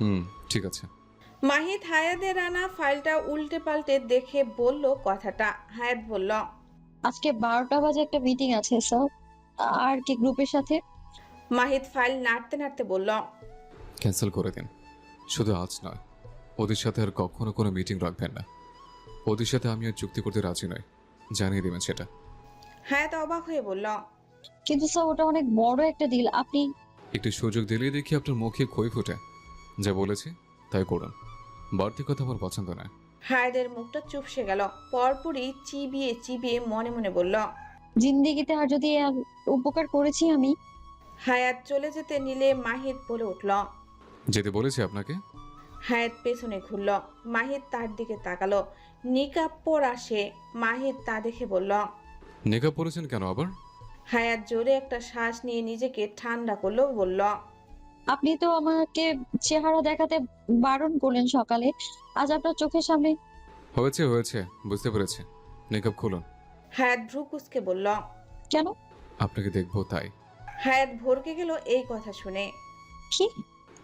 হুম, ঠিক আছে। মাহিত হায়াতের আনা ফাইলটা উল্টে পাল্টে দেখে বলল কথাটা। হায়াত বলল, আজকে 12টা বাজে একটা মিটিং আছে স্যার। আর কি গ্রুপের সাথে? মাহিত ফাইল নাড়তে নাড়তে বলল, ক্যান্সেল করে দিন। শুধু আজ নয়, ওদের সাথে আর কখনো কোনো মিটিং রাখবেন না। ওদের সাথে আমি আর চুক্তি করতে রাজি নই, জানিয়ে দেবেন সেটা। হায়াত অবাক হয়ে বলল, কিন্তু স্যার ওটা অনেক বড় একটা ডিল। আপনি একটু সুযোগ দিলেই দেখি আপনার মুখে খই ফুটে। যা বলেছি তাই করুন, বাড়তি কথা আমার পছন্দ নয়। হায়াতের মুখটা চুপসে গেল। পরপরই চিবিয়ে চিবিয়ে মনে মনে বলল, জিন্দেগিতে আর যদি আর উপকার করেছি আমি। হায়াত চলে যেতে নিলে মাহিত বলে উঠল। যেতে বলেছি আপনাকে। হায়াত পেছনে ঘুরল। মাহিত তার দিকে তাকালো। নিকাব পরা সে। মাহিত তা দেখে বলল। নেকাব পড়েছেন কেন আবার? হায়াত জোরে একটা শ্বাস নিয়ে নিজেকে ঠান্ডা করলো, বলল, আপনি তো আমাকে চেহারা দেখাতে বারণ করলেন সকালে, আজ আপনার চোখের সামনে। হয়েছে হয়েছে, বুঝতে পেরেছি। নেকাব খুলুন। হায়াত ভ্রু কুঁচকে বলল। কেন? আপনাকে দেখবো তাই। হায়াত ভরকে গেল এই কথা শুনে। কি?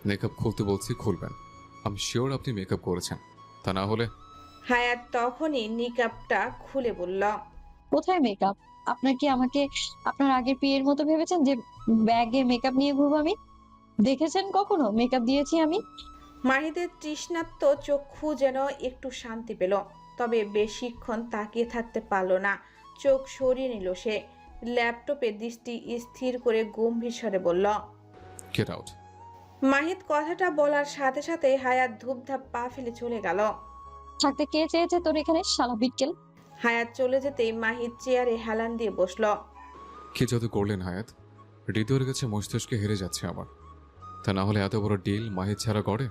মেকআপ খুলতে বলছি, খুলবেন। আমি শিওর আপনি মেকআপ করেছেন, তা না হলে। হায়াত তখনই নিকাবটা খুলে বলল। কোথায় মেকআপ? আপনার কি আমাকে আপনার আগের বিয়ের মতো ভেবেছেন যে ব্যাগে মেকআপ নিয়ে ঘুরবো আমি? দেখেছেন কখনো মেকআপ দিয়েছি আমি? মাহিদের তৃষ্ণার্ত চক্ষু যেন একটু শান্তি পেল। তবে বেশিক্ষণ তাকিয়ে থাকতে পারল না। চোখ সরিয়ে নিল সে। ল্যাপটপে দৃষ্টি স্থির করে গম্ভীর স্বরে বলল। Get out. মাহিদ কথাটা বলার সাথে সাথে হায়াত ধূপধাপ পা ফেলে চলে গেল। থাকতে কে চেয়েছে তোর এখানে, শালা বিটকেল? হায়াত চলে যেতেই মাহিদ চেয়ারে হেলান দিয়ে বসল। কি জাদু করলেন হায়াত? হৃদয়ের কাছে মস্তিষ্কে হেরে যাচ্ছে আমার। তা না হলে এত বড় ডিল মাহিদ ছাড়া করে?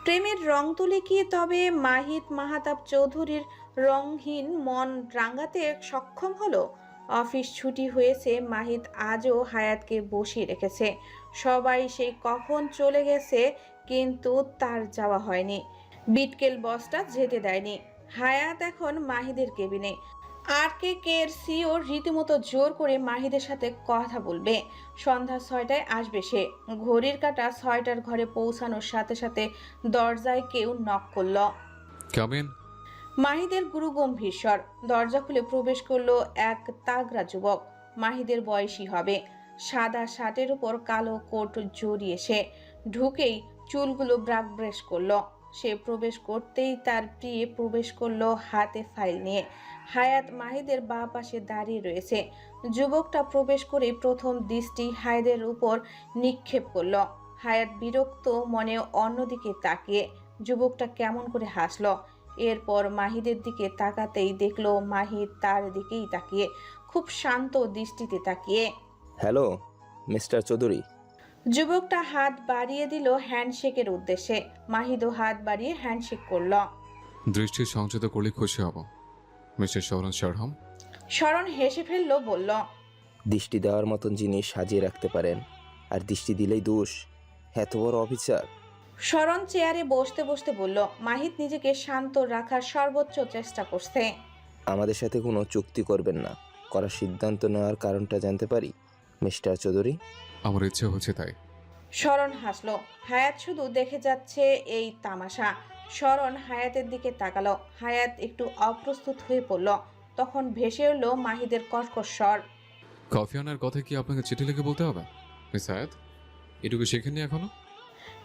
প্রেমের রং তুলে কি তবে মাহিদ মাহাতাব চৌধুরীর রংহীন মন রাঙাতে সক্ষম হলো? অফিস ছুটি হয়েছে, মাহিদ আজও হায়াতকে বসিয়ে রেখেছে। সবাই সেই কখন চলে গেছে, কিন্তু তার যাওয়া হয়নি। বিটকেল বসটা যেতে দেয়নি। হায়াত এখন মাহিদের কেবিনে। আর কে এর সিও রীতিমতো জোর করে মাহিদের সাথে কথা বলবে। সন্ধ্যা 6টায় আসবে সে। ঘড়ির কাঁটা 6টার ঘরে পৌঁছানোর সাথে সাথে দরজায় কেউ নক করল। কামিন। মাহিদের গুরু গম্ভীর স্বর। দরজা খুলে প্রবেশ করলো এক তাগড়া যুবক। মাহিদের বয়সী হবে। সাদা শার্টের উপর কালো কোট জড়িয়ে সে ঢুকেই চুলগুলো ব্রাক ব্রেশ করলো। সে প্রবেশ করতেই তার প্রিয়ে প্রবেশ করলো হাতে ফাইল নিয়ে। হায়াত মাহিদের বাঁ পাশে দাঁড়িয়ে রয়েছে। যুবকটা প্রবেশ করে প্রথম দৃষ্টি হায়াতের উপর নিক্ষেপ করলো। হায়াত বিরক্ত মনে অন্যদিকে তাকিয়ে যুবকটা কেমন করে হাসলো। এরপর মাহিদের দিকে তাকাতেই দেখলো মাহিদ তার দিকেই তাকিয়ে, খুব শান্ত দৃষ্টিতে তাকিয়ে। Hello mister Chowdhury. যুবকটা হাত বাড়িয়ে দিল হ্যান্ডশেকের উদ্দেশ্যে। মাহিদও হাত বাড়িয়ে হ্যান্ডশেক করল। দৃষ্টি সংযত করলে খুশি হব, মিস্টার শরণ শারহম। শরণ হেসে ফেলল, বলল, দৃষ্টি দেওয়ার মতন জিনিস সাজিয়ে রাখতে পারেন, আর দৃষ্টি দিলেই দোষ? এত বড় অফিসার। শরণ চেয়ারে বসতে বসতে বলল। মাহিদ নিজেকে শান্ত রাখার সর্বোচ্চ চেষ্টা করছে। আমাদের সাথে কোনো চুক্তি করবেন না, করার সিদ্ধান্ত নেওয়ার কারণটা জানতে পারি মিস্টার চৌধুরী? আমার ইচ্ছে হচ্ছে তাই। শরণ হাসলো। হায়াত শুধু দেখে যাচ্ছে এই তামাশা। শরণ হায়াতের দিকে তাকালো। হায়াত একটু অপ্রস্তুত হয়ে পড়ল। তখন ভেসে এলো মাহিদের কর্কশ স্বর। কফি আনার কথা কি আপনাকে চিঠি লিখে বলতে হবে মিস হায়াত? এটুকু শেখেননি এখনো?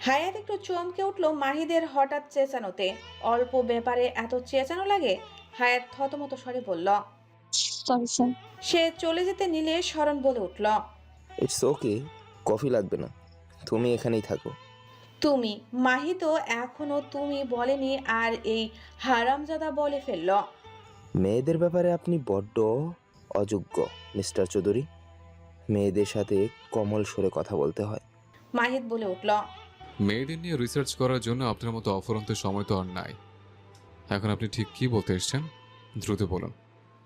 হায়াত একটু চমকে উঠল মাহিদের হঠাৎ চেঁচানোতে। অল্প ব্যাপারে এত চেঁচানো লাগে? হায়াত থতমত স্বরে বলল। Sorry sir. সে চলে যেতে নিলে শরণ বলে উঠল। ইটস ওকে, কফি লাগবে না, তুমি এখানেই থাকো। তুমি? মাহিদও এখনো তুমি বলেনি, আর এই হারামজাদা বলে ফেলল। মেয়েদের ব্যাপারে আপনি বড্ড অযোগ্য মিস্টার চৌধুরী। মেয়েদের সাথে কমল সুরে কথা বলতে হয়। মাহিদ বলে উঠল। মেয়েদের নিয়ে রিসার্চ করার জন্য আপনার মতো অফুরন্ত সময় তো আর নাই। এখন আপনি ঠিক কি বলতে এসছেন দ্রুত বলুন।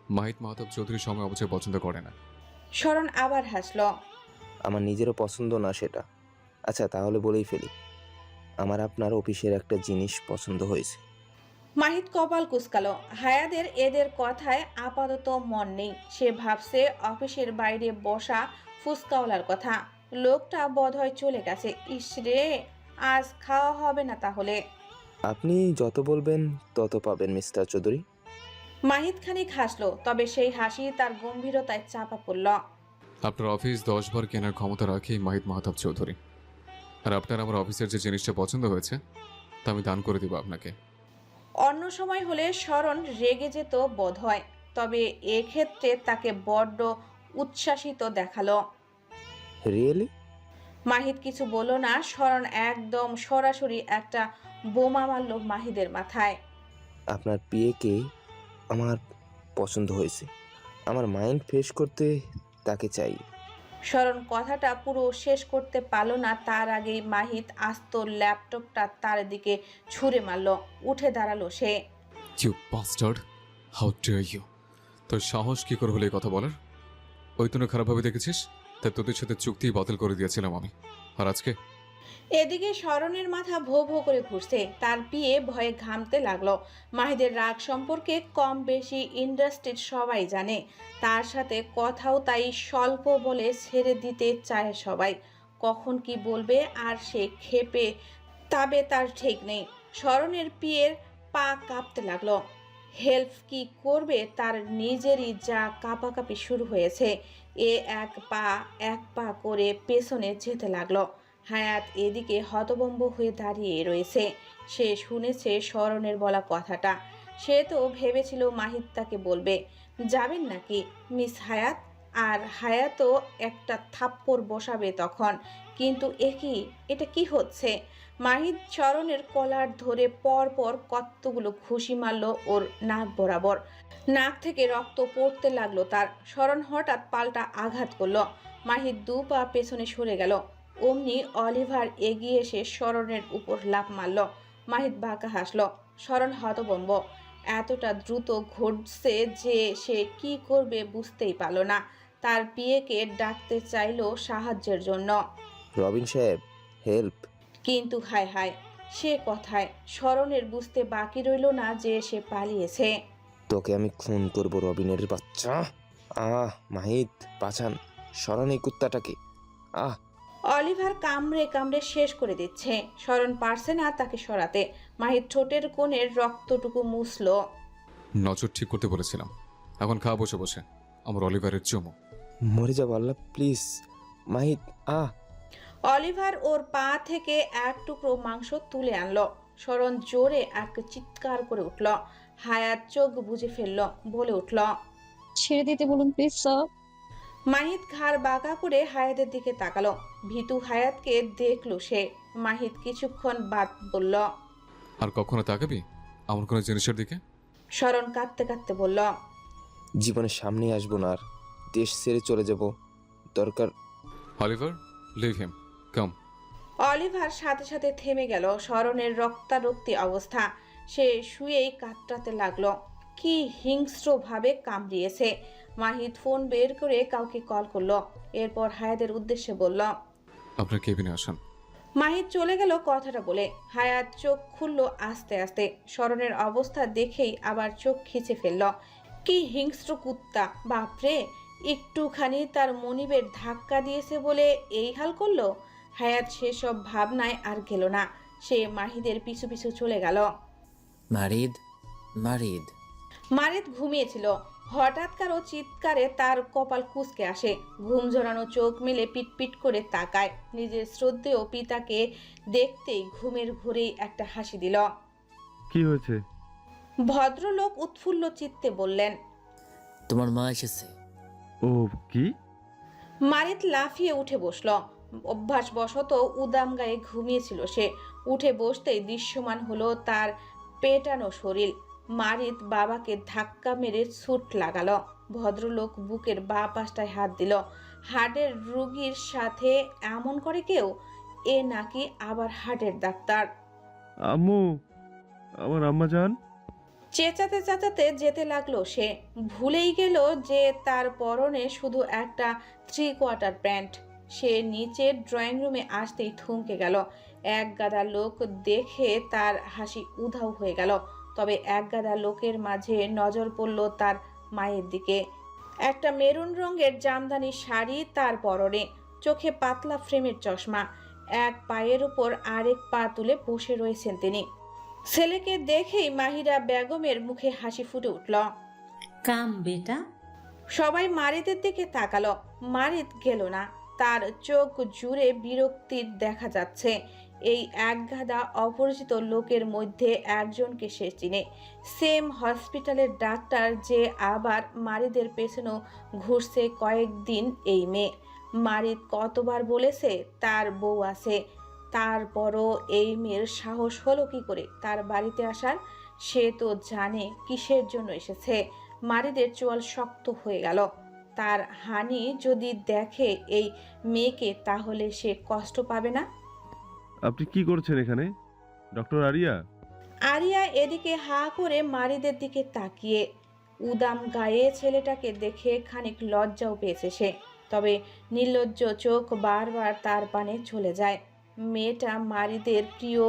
মাহিদ মাহতাব চৌধুরী সময় অবশ্যই পছন্দ করে না। শরণ আবার হাসল। আমার নিজেরও পছন্দ না সেটা। আচ্ছা তাহলে বলেই ফেলি, আমার আপনার অফিসের একটা জিনিস পছন্দ হয়েছে। মাহিদ কপাল কুঁচকালো। হায়াদের এদের কথায় আপাতত মন নেই। সে ভাবছে অফিসের বাইরে বসা ফুসকাওয়ালার কথা। লোকটা বোধহয় চলে গেছে। ইস রে! আজ খাওয়া হবে না তাহলে। আপনি যত বলবেন তত পাবেন মিস্টার চৌধুরী। মাহিদ খানিক হাসলো, তবে সেই হাসি তার গম্ভীরতায় চাপা পড়ল। আপনার অফিস 10 বার কেনার ক্ষমতা রাখে মাহিত মাহতাব চৌধুরী। আর আপনার আমার অফিসের যে জিনিসটা পছন্দ হয়েছে তা আমি দান করে দিব আপনাকে। অন্য সময় হলে শরণ রেগে যেত বোধ হয়, তবে এক্ষেত্রে তাকে বড্ড উচ্ছ্বাসিত দেখালো। রিয়েলি? মাহিদ কিছু বলল না। শরণ একদম সরাসরি একটা বোমা মারল মাহিদের মাথায়। আপনার পিএকে আমার পছন্দ হয়েছে। আমার মাইন্ড ফ্রেশ করতে তাকে চাই। শরণ কথাটা পুরো শেষ করতে পারল না, তার আগেই মাহিদ আস্ত ল্যাপটপটা তার দিকে ছুঁড়ে মারল। উঠে দাঁড়ালো সে। You bastard, how dare you! তোর সাহস কি করে হলো এই কথা বলার? ওই তুই খারাপভাবে দেখেছিস, তাই তোদের সাথে চুক্তি বাতিল করে দিয়েছিলাম আমি। আর আজকে এদিকে শরণের মাথা ভো ভো করে ঘুরছে, তার পিয়ে ভয়ে ঘামতে লাগলো। মাহিদের রাগ সম্পর্কে কম বেশি ইন্ডাস্ট্রির সবাই জানে, তার সাথে কথাও তাই স্বল্প বলে ছেড়ে দিতে চায় সবাই। কখন কি বলবে আর সে ক্ষেপে তাবে তার ঠিক নেই। শরণের পিয়ের পা কাঁপতে লাগলো। হেল্প কি করবে, তার নিজেরই যা কাঁপাকাঁপি শুরু হয়েছে। এ এক পা করে পেছনে যেতে লাগলো। হায়াত এদিকে হতভম্ব হয়ে দাঁড়িয়ে রয়েছে। সে শুনেছে শরণের বলা কথাটা। সে তো ভেবেছিল মাহিদ তাকে বলবে যাবেন নাকি মিস হায়াত, আর হায়াতও একটা থাপ্পড় বসাবে তখন। কিন্তু এটা কি হচ্ছে? মাহিদ শরণের কলার ধরে পর পর কতগুলো ঘুষি মারল ওর নাক বরাবর। নাক থেকে রক্ত পড়তে লাগলো তার। শরণ হঠাৎ পাল্টা আঘাত করলো। মাহিদ 2 পা পেছনে সরে গেল। অমনি অলিভার এগিয়ে এসে শরণের উপর লাফ মারল। মাহিদ বাঁকা হাসল। শরণ হতভম্ব। এতটা দ্রুত ঘটছে যে সে কি করবে বুঝতেই পারল না। তার পিএকে ডাকতে চাইল সাহায্যের জন্য। রবিন সাহেব, হেল্প! কিন্তু হায় হায়, সে কথায় শরণের বুঝতে বাকি রইল না যে সে পালিয়েছে। তোকে আমি খুন করব রবিনের বাচ্চা। মাহিত, বাঁচান সরান এই কুত্তাটাকে। অলিভার কামড়ে কামড়ে শেষ করে দিচ্ছে। শরণ পারছে না তাকে সরাতে। মাহিদ ঠোঁটের কোণের রক্তটুকু মুছল। নজর ঠিক করতে বলেছিলাম, এখন খা বসে বসে আমার অলিভারের চুমু। মরে যাব আল্লাহ, প্লিজ মাহিত। অলিভার ওর পা থেকে এক টুকরো মাংস তুলে আনলো। শরণ জোরে এক চিৎকার করে উঠল। হায়াত চোখ বুজে ফেলল, বলে উঠল, ছেড়ে দিতে বলুন প্লিজ স্যার। মাহিদ ঘাড় বাঁকা করে হায়াতের দিকে তাকালো। ভীতু হায়াতকে দেখলো সে। মাহিদ কিছুক্ষণ বাদ বলল, আর কখনো তাকাবি আমার কোনো জিনিসের দিকে? শরণ কাঁদতে কাঁদতে বলল, জীবনের সামনে আসবো না আর, দেশ ছেড়ে চলে যাব দরকার। অলিভার, লিভ হিম, কাম। অলিভার সাথে সাথে থেমে গেল। শরণের রক্তারক্তি অবস্থা। সে শুয়েই কাতরাতে লাগলো। কি হিংস্রভাবে কামড়িয়েছে। মাহিদ ফোন বের করে কাউকে কল করলো। এরপর হায়াতের উদ্দেশ্যে বলল, আপনার কেবিনে আসেন। মাহিদ চলে গেল কথাটা বলে। হায়াত চোখ খুলল আস্তে আস্তে। শরণের অবস্থা দেখেই আবার চোখ খিচে ফেলল। কি হিংস্র কুত্তা, বাপরে! একটুখানি তার মনিবের ধাক্কা দিয়েছে বলে এই হাল করলো। হায়াত সেসব ভাবনায় আর গেল না। সে মাহিদের পিছু পিছু চলে গেল। মারিদ, মারিদ। মারিদ ঘুমিয়েছিল। হঠাৎ কারো চিৎকারে তার কপাল কুঁচকে আসে। ঘুম জড়ানো চোখ মেলে পিটপিট করে তাকায়। নিজের শ্রদ্ধেয় পিতাকে দেখতেই ঘুমের ঘোরেই একটা হাসি দিল। কি হয়েছে? ভদ্রলোক উৎফুল্ল চিত্তে বললেন, তোমার মা এসেছে। ও কি? মারিদ লাফিয়ে উঠে বসল। অভ্যাসবশত উদাম গায়ে ঘুমিয়েছিল সে। উঠে বসতেই দৃশ্যমান হলো তার পেটানো শরীর। মারিদ বাবাকে ধাক্কা মেরে ছুট লাগালো। ভদ্রলোক বুকের বাঁ পাশটায় হাত দিল। হার্টের রোগীর সাথে এমন করে কেউ? এ নাকি আবার হার্টের ডাক্তার। আম্মু, আমার আম্মা জান। চেঁচাতে চেঁচাতে যেতে লাগলো সে। ভুলেই গেল যে তার পরনে শুধু একটা 3/4 প্যান্ট। সে নিচে ড্রয়িং রুমে আসতেই থমকে গেল। এক গাদা লোক দেখে তার হাসি উধাও হয়ে গেল। তবে এক গাদা লোকের মাঝে নজর পড়ল তার মায়ের দিকে। একটা মেরুন রঙের জামদানি শাড়ি তার পরনে, চোখে পাতলা ফ্রেমের চশমা। এক পায়ের উপর আরেক পা তুলে বসে রয়েছেন তিনি। ছেলেকে দেখেই মাহিরা বেগমের মুখে হাসি ফুটে উঠল। কাম বেটা। সবাই মারিদের দিকে তাকালো। মারিদ গেল না। তার চোখ জুড়ে বিরক্তির দেখা যাচ্ছে। এই একগাদা অপরিচিত লোকের মধ্যে একজনকে সে চিনে। সেম হসপিটালের ডাক্তার, যে আবার মারিদের পেছনেও ঘুরছে কয়েকদিন এই মেয়ে। মারিদ কতবার বলেছে তার বউ আছে, তারপরও এই মেয়ের সাহস হলো কি করে তার বাড়িতে আসার? সে তো জানে কিসের জন্য এসেছে। মারিদের চোয়াল শক্ত হয়ে গেল। তার হানি যদি দেখে এই মেয়েকে, তাহলে সে কষ্ট পাবে না? আপনি কি করছেন এখানে, ডক্টর আরিয়া? আরিয়া এদিকে হা করে মারিদের দিকে তাকিয়ে উদাম গায়ে ছেলেটাকে দেখে খানিক লজ্জাও পেয়েছে সে। তবে নির্লজ্জ চোখ বারবার তার পানে চলে যায়। মেয়েটা মারিদের প্রিয়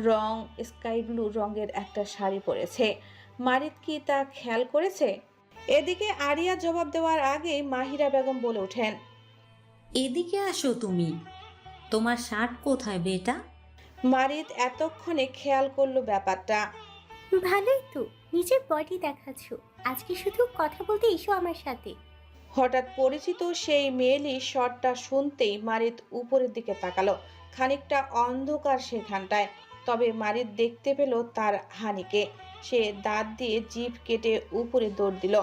রং স্কাই ব্লু রঙের একটা শাড়ি পরেছে। মারিদ কি তা খেয়াল করেছে? এদিকে আরিয়া জবাব দেওয়ার আগেই মাহিরা বেগম বলে ওঠেন, এদিকে আসো তুমি। তোমার শার্ট কোথায় বেটা? মারিদ এতক্ষণে খেয়াল করলো ব্যাপারটা। ভালোই তো, নিজের বডি দেখাচ্ছ। আজকে শুধু কথা বলতে এসো আমার সাথে। হঠাৎ পরিচিত সেই মেয়েলি শটটা শুনতেই মারিদ উপরের দিকে তাকালো। খানিকটা অন্ধকার সেখানটায়, তবে মারিদ দেখতে পেল তার হানিকে। সে দাঁত দিয়ে জিভ কেটে উপরে দৌড় দিল।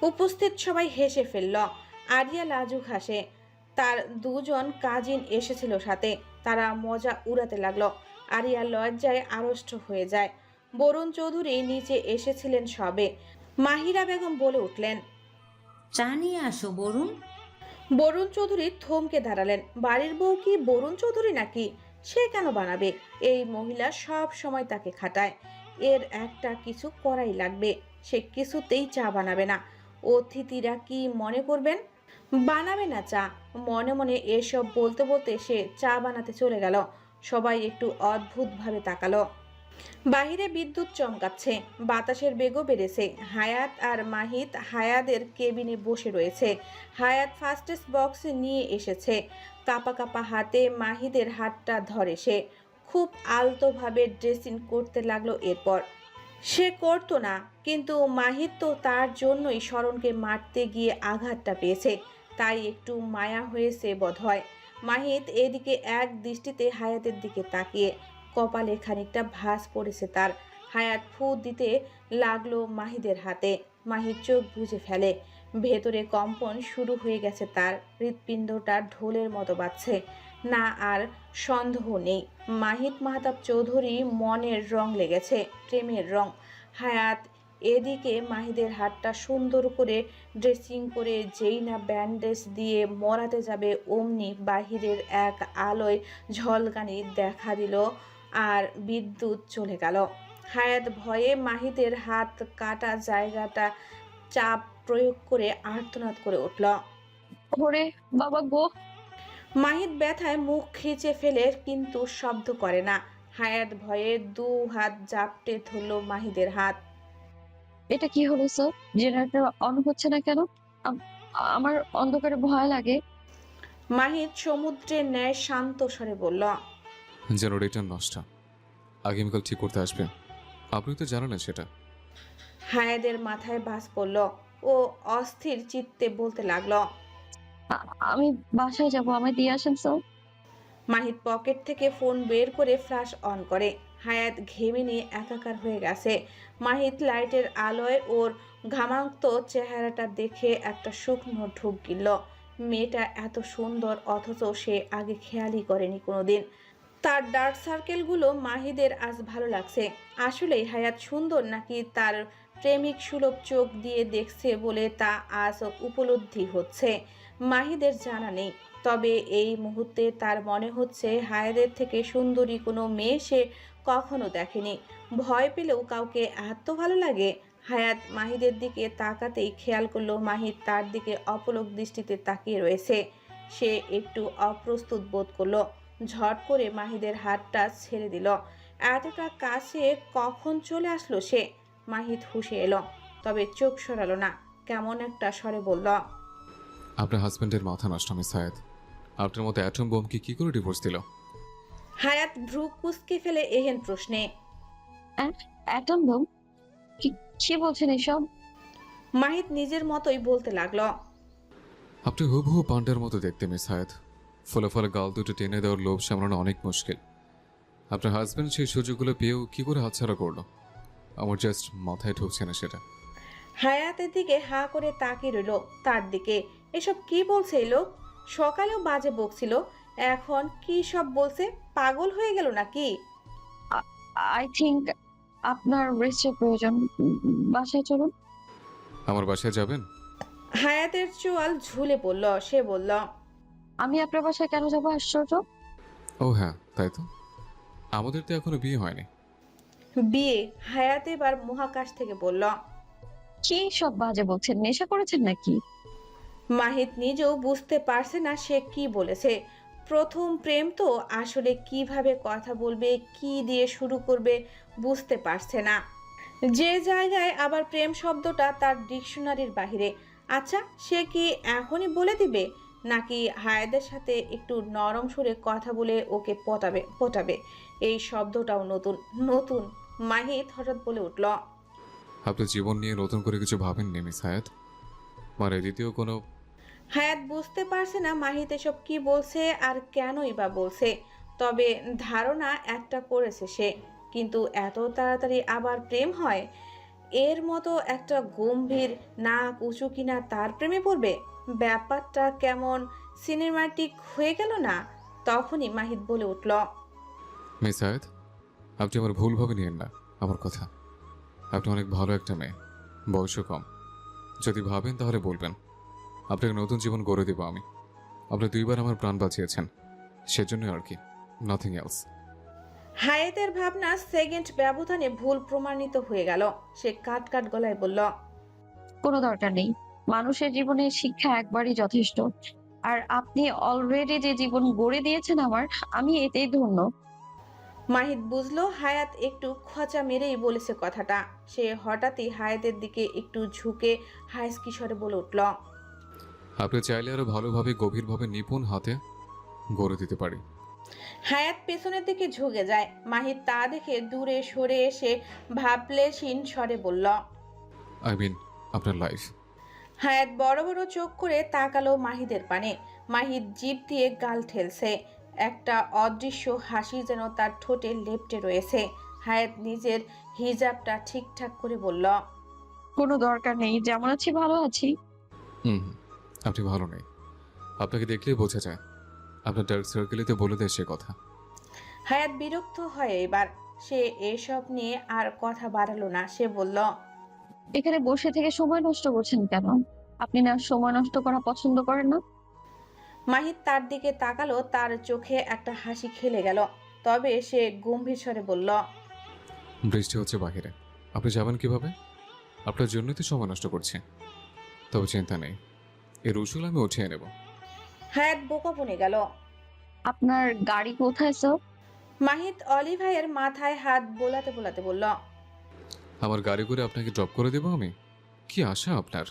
উপস্থিত সবাই হেসে ফেলল। আরিয়া লাজুক হাসে। তার দুজন কাজিন এসেছিল সাথে, তারা মজা উড়াতে লাগলো। আরিয়া লজ্জায় আড়ষ্ট হয়ে যায়। বরুণ চৌধুরী নিচে এসেছিলেন সবে। মাহিরা বেগম বলে উঠলেন, চা নিয়ে আসো বরুণ। বরুণ চৌধুরী থমকে দাঁড়ালেন। বাড়ির বউ কি বরুণ চৌধুরী নাকি? সে কেন বানাবে? এই মহিলা সব সময় তাকে খাটায়। এর একটা কিছু করাই লাগবে। সে কিছুতেই চা বানাবে না। অতিথিরা কি মনে করবেন? বানাবে না চা। মনে মনে এসব বলতে বলতে সে চা বানাতে চলে গেল। সবাই একটু অদ্ভুতভাবে তাকালো। বাহিরে বিদ্যুৎ চমকাচ্ছে, বাতাসের বেগও বেড়েছে। হায়াত আর মাহিত হায়াদের কেবিনে বসে রয়েছে। হায়াত ফাস্টেস্ট বক্স নিয়ে এসেছে। কাপা কাপা হাতে মাহিদের হাতটা ধরে সে। খুব আলতোভাবে ড্রেসিং করতে লাগলো। এরপর সে করতো না, কিন্তু মাহিত তো তার জন্যই শরণকে মারতে গিয়ে আঘাতটা পেয়েছে, তাই একটু মায়া হয়েছে বোধহয়। মাহিত এদিকে এক দৃষ্টিতে হায়াতের দিকে তাকিয়ে, কপালে খানিকটা ভাঁজ পড়েছে তার। হায়াত ফু দিতে লাগলো মাহিদের হাতে। মাহিদ চোখ বুজে ফেলে। ভেতরে কম্পন শুরু হয়ে গেছে তার। হৃৎপিণ্ডটা ঢোলের মতো বাজছে। না আর সন্দেহ নেই, মাহিদ মাহতাব চৌধুরী মনের রং লেগেছে, প্রেমের রং। হায়াত এদিকে মাহিদের হাতটা সুন্দর করে ড্রেসিং করে যেই না ব্যান্ডেজ দিয়ে মরাতে যাবে, অমনি বাহিরের এক আলোয় ঝলকানি দেখা দিল আর বিদ্যুৎ চলে গেল। হায়াত ভয়ে মাহিদের হাত কাটা জায়গাটা চাপ প্রয়োগ করে আর্তনাদ করে উঠল। ওরে বাবা গো! মাহিদ ব্যথায় মুখ খিচে ফেলে কিন্তু শব্দ করে না। হায়াত ভয়ে দু হাত জাপটে ধরল মাহিদের হাত। এটা কি হলো স্যার? জেনারেটর অন হচ্ছে না কেন? আমার অন্ধকারে ভয় লাগে। মাহিদ সমুদ্রের ন্যায় শান্ত স্বরে বলল, জেনারেটর নষ্ট, আগামীকাল ঠিক করতে আসবে। আপনি তো জানেন না সেটা। হায়াদের মাথায় বাজ পড়ল। ও অস্থির চিত্তে বলতে লাগলো, আমি বাসায় যাব, আমায় দিয়ে আসেন স্যার। মাহিদ পকেট থেকে ফোন বের করে ফ্ল্যাশ অন করে। হায়াত ঘেমে নিয়ে একাকার হয়ে গেছে। মাহিদ লাইটের আলোয় ওর ঘামাক্ত চেহারাটা দেখে একটা শুকনো ঢুক গিলল। মেয়েটা এত সুন্দর, অথচ সে আগে খেয়ালই করেনি কোনোদিন। তার ডার্ক সার্কেলগুলো মাহিদের আজ ভালো লাগছে। আসলেই হায়াত সুন্দর, নাকি তার প্রেমিক সুলভ চোখ দিয়ে দেখছে বলে তা আজ উপলব্ধি হচ্ছে মাহিদের জানা নেই। তবে এই মুহূর্তে তার মনে হচ্ছে হায়াদের থেকে সুন্দরী কোনো মেয়ে সে কখনো দেখেনি। ভয় পেলেও কাউকে এত ভালো লাগে? হায়াত মাহিদের দিকে তাকাতেই খেয়াল করলো মাহিদ তার দিকে অপলক দৃষ্টিতে তাকিয়ে রয়েছে। সে একটু অপ্রস্তুত বোধ করলো। ঝট করে মাহিদের হাতটা ছেড়ে দিল। এতটা কাছে কখন চলে আসলো সে? মাহিদ হুঁশে এলো, তবে চোখ সরালো না। কেমন একটা স্বরে বলল, আপনার হাজব্যান্ডের মাথা নষ্ট মিস হায়াত। আপনার মতো অ্যাটম বোমকে কি করে ডিভোর্স দিল? হায়াত ভ্রু কুঁচকে ফেলে এহেন প্রশ্নে। Atom bomb? কি বলছেন এসব? মাহিত নিজের মতোই বলতে লাগলো। আপনি হুবহু পান্ডার মতো দেখতে মিস হায়াত। ফলে ফলে গাল দুটো টেনে দেওয়ার লোভ সামলানো অনেক মুশকিল। আপনার হাজব্যান্ড সেই সুযোগগুলো পেয়েও কি করে হাতছাড়া করলো, আমার জাস্ট মাথায় ঢুকছে না সেটা। হায়াতের দিকে হা করে তাকিয়ে রইল তার দিকে। এসব কি বলছে এই লোক? সকালেও বাজে বকছিল, এখন কি সব বলছে? পাগল হয়ে গেল নাকি? আই থিংক আপনার রেস্টের প্রয়োজন। বাসায় চলুন। আমার বাসায় যাবেন? হায়াতের চোয়াল ঝুলে পড়ল। সে বলল, আমি আপনার বাসায় কেন যাবো? আশ্চর্য। ও হ্যাঁ, তাই তো। আমাদের তো এখনো বিয়ে হয়নি। বিয়ে? হায়াত এবার মহাকাশ থেকে বলল। কি সব বাজে বলছেন? নেশা করেছেন নাকি? মাহিত নিজেও বুঝতে পারছে না সে কি বলেছে। প্রথম প্রেম তো, আসলে কিভাবে কথা বলবে, কি দিয়ে শুরু করবে বুঝতে পারছে না। যে জায়গায় আবার প্রেম শব্দটা তার ডিকশনারির বাহিরে। আচ্ছা, সে কি এখনই বলে দিবে, নাকি হায়াদের সাথে একটু নরম সুরে কথা বলে ওকে পটাবে? এই শব্দটাও নতুন নতুন। মাহিত হঠাৎ বলে উঠল, আপনি জীবন নিয়ে নতুন করে কিছু ভাবেননি মিস হায়াত? মানে দ্বিতীয় কোনো? হায়াত বুঝতে পারছে না মাহিত এসব কি বলছে আর কেনই বা বলছে। তবে ধারণা একটা করেছে সে, কিন্তু এত তাড়াতাড়ি আবার প্রেম হয়? এর মতো একটা গম্ভীর নাক উঁচু কিনা তার প্রেমে পড়বে? ব্যাপারটা কেমন সিনেমাটিক হয়ে গেল না? তখনই মাহিত বলে উঠল, মিস হায়াত, আপনি আমার ভুলভাবে নিয়েন না আমার কথা। আপনি অনেক ভালো একটা মেয়ে, বয়সও কম। যদি ভাবেন তাহলে বলবেন, আপনাকে নতুন জীবন গড়ে দেব আমি। আপনি 2বার আমার প্রাণ বাঁচিয়েছেন, সেজন্যই আর কি, নাথিং এলস। হায়াতের ভাবনা সেকেন্ড ব্যবধানে ভুল প্রমাণিত হয়ে গেল। সে কাট কাট গলায় বলল, কোনো দরকার নেই। মানুষের জীবনে শিক্ষা একবারই যথেষ্ট। আর আপনি অলরেডি যে জীবন গড়ে দিয়েছেন আমার, আমি এতেই ধন্য। মাহিত বুঝলো হায়াত একটু খচা মেরেই বলেছে কথাটা। সে হঠাৎই হায়াতের দিকে একটু ঝুঁকে হাইস্কি স্বরে বলে উঠল, আপনি চাইলে আরো ভালোভাবে গভীরভাবে নিপুণ হাতে গড়ে দিতে পারি। হায়াত পেছনের দিকে ঝুঁকে যায়। মাহিত তা দেখে দূরে সরে এসে ভাবলেশীন স্বরে বলল, আই মিন আপনার লাইফ। হায়াত বড় বড় চোখ করে তাকালো মাহিদের পানে। মাহিত জিভ দিয়ে গাল ঠেলছে। একটা অদৃশ্য হাসি যেন তার ঠোঁটে লেপ্টে রয়েছে। হায়াত নিজের হিজাবটা ঠিকঠাক করে বলল, কোনো দরকার নেই, যেমন আছি ভালো আছি। হুম, আপনি ভালো নেই। আপনাকে দেখলেই বোঝা যায়। আপনার ডার্ক সার্কেলেতে বলে দেয় সে কথা। হায়াত বিরক্ত হয় এবার। সে এসব নিয়ে আর কথা বাড়ালো না। সে বলল, এখানে বসে থেকে সময় নষ্ট করছেন কেন? আপনি না সময় নষ্ট করা পছন্দ করেন না? মাহিত তার দিকে তাকালো। তার চোখে একটা হাসি খেলে গেল। তবে সে গম্ভীর স্বরে বলল, বৃষ্টি হচ্ছে বাহিরে, আপনি যাবেন কিভাবে? আপনার জন্যই তো সময় নষ্ট করছি। তবে চিন্তা নেই, এর উসুল আমি উঠিয়ে নেব। হায়াত বোকা বনে গেল। আপনার গাড়ি কোথায় স্যার? মাহিত অলিভাইয়ের মাথায় হাত বোলাতে বোলাতে বলল, আমার গাড়ি করে আপনাকে ড্রপ করে দেবো আমি? কি আশা আপনার?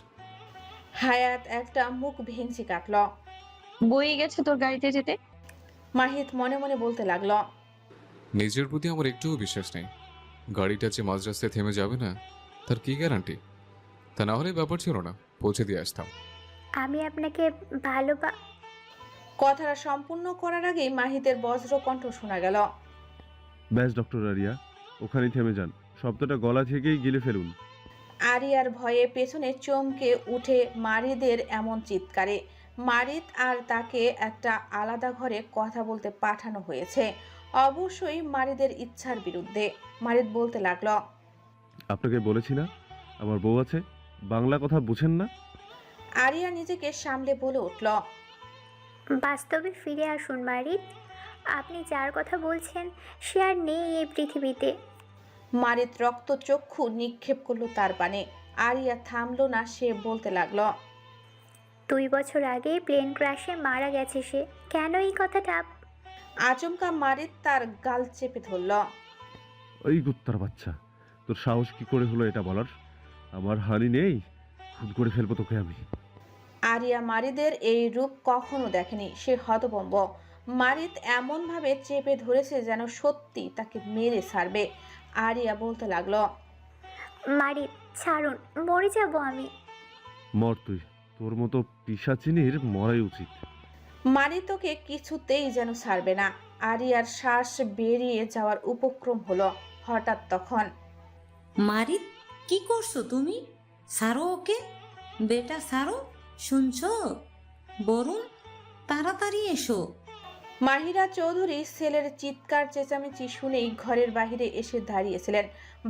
হায়াত একটা মুখ ভেঙচি কাটল। বয়ে গেছে তোর গাড়িতে যেতে? মাহিত মনে মনে বলতে লাগলো, নিজের প্রতি আমার একটুও বিশ্বাস নেই। গাড়িটা যে মাঝ রাস্তায় থেমে যাবে না তার কি গ্যারান্টি? তা না হলে ব্যাপার ছিল না, পৌঁছে দিয়ে আসতাম। আমি আপনাকে ভালো কথাটা সম্পূর্ণ করার আগেই মাহিতের বজ্র কণ্ঠ শোনা গেল, ব্যাস ডক্টর আরিয়া, ওখানেই থেমে যান। শব্দটা গলা থেকেই গিলে ফেলুন। আরিয়ার ভয়ে পেছনে চমকে উঠে মারিদের এমন চিৎকারে। মারিদ আর তাকে একটা আলাদা ঘরে কথা বলতে পাঠানো হয়েছে, অবশ্যই মারিদের ইচ্ছার বিরুদ্ধে। মারিদ বলতে লাগলো, আপনাকে বলেছি না আমার বউ আছে। বাংলা কথা বুঝেন না? আরিয়া নিজেকে সামলে বলে উঠল, বাস্তবে ফিরে আসুন মারিদ। আপনি যার কথা বলছেন সে আর নেই এই পৃথিবীতে। মারিদ রক্তচক্ষু নিক্ষেপ করলো তার পানে। আরিয়া থামলো না। সে বলতে লাগলো, 2 বছর আগে প্লেন ক্র্যাশে মারা গেছে সে। কেন এই কথাটা? আচমকা মারিদ তার গাল চেপে ধরল। ওই কুত্তার বাচ্চা, তোর সাহস কি করে হলো এটা বলার? আমার হানি নেই, খুন করে ফেলবো তোকে আমি। আরিয়া মারিদের এই রূপ কখনো দেখেনি। সে হতভম্ব। মারিত এমনভাবে চেপে ধরেছে যেন সত্যি তাকে মেরে ছাড়বে। আরিয়া বলতে লাগলো, মারিত ছাড়ুন, মরে যাব আমি। মর তুই, তোর মতো পিশাচিনীর মরাই উচিত। মারিত ওকে কিছুতেই যেন ছাড়বে না। আরিয়ার শ্বাস বেরিয়ে যাওয়ার উপক্রম হলো। হঠাৎ তখন মারিদ, কি করছো তুমি? সারো ওকে, বেটা সারো। শুনছো বরুণ, তাড়াতাড়ি এসো। মাহিরা চৌধুরী ছেলের চিৎকার চেঁচামেচি শুনেই ঘরের বাইরে এসে দাঁড়িয়েছিলেন।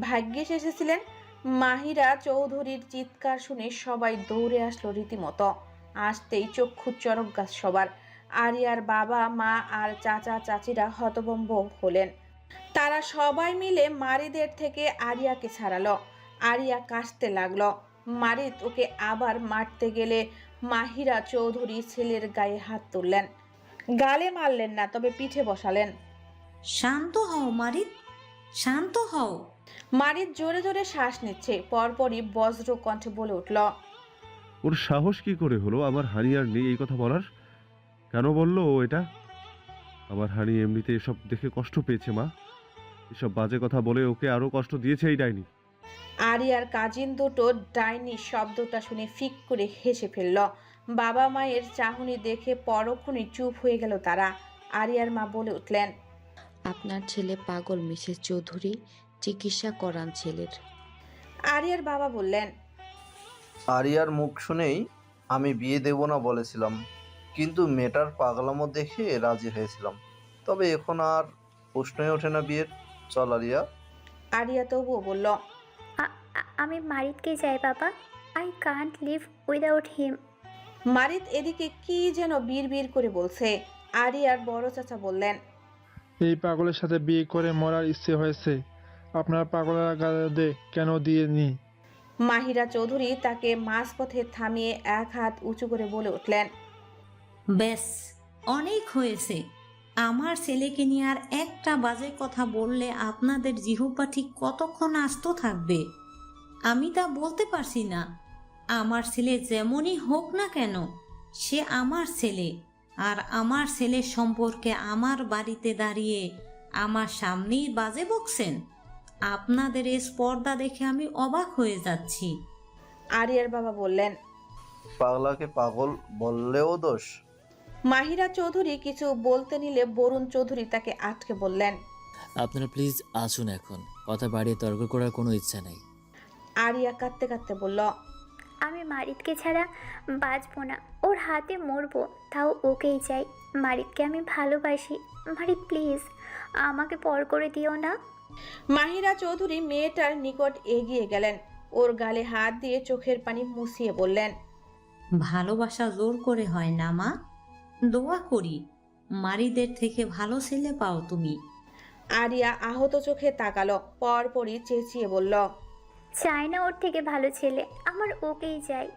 ভাগ্যিস এসেছিলেন। মাহিরা চৌধুরীর চিৎকার শুনে সবাই দৌড়ে আসলো রীতিমতো। আসতেই চক্ষু চরক গাছ সবার। আরিয়ার বাবা মা আর চাচা চাচিরা হতভম্ব হলেন। তারা সবাই মিলে মারিদের থেকে আরিয়াকে ছাড়ালো। আরিয়া কাশতে লাগলো। মারিদ ওকে আবার মারতে গেলে মাহিরা চৌধুরী ছেলের গায়ে হাত তুললেন। গালে মারলেন না, তবে পিঠে বসালেন। শান্ত হও মারিদ, শান্ত হও। মারিদ জোরে জোরে শ্বাস নিচ্ছে। পরপরই বজ্র কণ্ঠে বলে উঠল, ওর সাহস কি করে হলো আমার হানি আর নেই এই কথা বলার? কেন বললো ও এটা? আমার হানি এমনিতে এসব দেখে কষ্ট পেয়েছে মা। এসব বাজে কথা বলে ওকে আরো কষ্ট দিয়েছে এই ডাইনি। আরিয়ার কাজিন দুটো ডাইনি শব্দটা শুনে ফিক করে হেসে ফেলল। বাবা মায়ের চাহনি দেখে পরক্ষণে চুপ হয়ে গেল তারা। আরিয়ার মা বলে উঠলেন, আপনার ছেলে পাগল মিসেস চৌধুরী, চিকিৎসা করান ছেলের। আরিয়ার বাবা বললেন, আরিয়ার মুখ শুনেই আমি বিয়ে দেব না বলেছিলাম, কিন্তু মেয়েটার পাগলামো দেখে রাজি হয়েছিলাম। তবে এখন আর প্রশ্নই ওঠে না বিয়ের। চল আরিয়া। আরিয়া তবুও বলল, আমি মারিতকে চাই বাবা। আই কান্ট লিভ উইদাউট হিম। মারিদ এদিকে কি যেন বিড়বিড় করে বলছে। আরিয়ার বড় চাচা বললেন, এই পাগলের সাথে বিয়ে করে মরার ইচ্ছে হয়েছে। আপনার পাগলের গাদে কেন দিয়ে নি? মাহিরা চৌধুরী তাকে মাঝপথে থামিয়ে এক হাত উঁচু করে বলে উঠলেন, ব্যাস, অনেক হয়েছে। আমার ছেলেকে নিয়ে আর একটা বাজে কথা বললে আপনাদের জিহ্বা ঠিক কতক্ষণ আস্ত থাকবে আমি তা বলতে পারছি না। আমার ছেলে যেমনই হোক না কেন, সে আমার ছেলে। আর আমার ছেলের সম্পর্কে আমার বাড়িতে দাঁড়িয়ে আমার সামনেই বাজে বকছেন। আপনাদের এই স্পর্ধা দেখে আমি অবাক হয়ে যাচ্ছি। আরিয়ার বাবা বললেন, পাগলাকে পাগল বললেও দোষ। মাহিরা চৌধুরী কিছু বলতে নিলে বরুণ চৌধুরী তাকে আটকে বললেন, আপনারা প্লিজ আসুন, এখন কথা বাড়িয়ে তর্ক করার কোনো ইচ্ছা নেই। আরিয়া কাঁদতে কাঁদতে বলল, আমি মারিতকে ছাড়া বাঁচবো না। ওর হাতে মরবো, তাও ওকেই চাই। মারিতকে আমি ভালোবাসি। মারিত প্লিজ, আমাকে পর করে দিও না। মাহিরা চৌধুরী মেয়েটার নিকট এগিয়ে গেলেন। ওর গালে হাত দিয়ে চোখের পানি মুছিয়ে বললেন, ভালোবাসা জোর করে হয় না মা। দোয়া করি মারিদের থেকে ভালো ছেলে পাও তুমি। আরিয়া আহত চোখে তাকালো। পরপরই চেঁচিয়ে বলল, চাই না ওর থেকে ভালো ছেলে, আমার ওকেই চাই।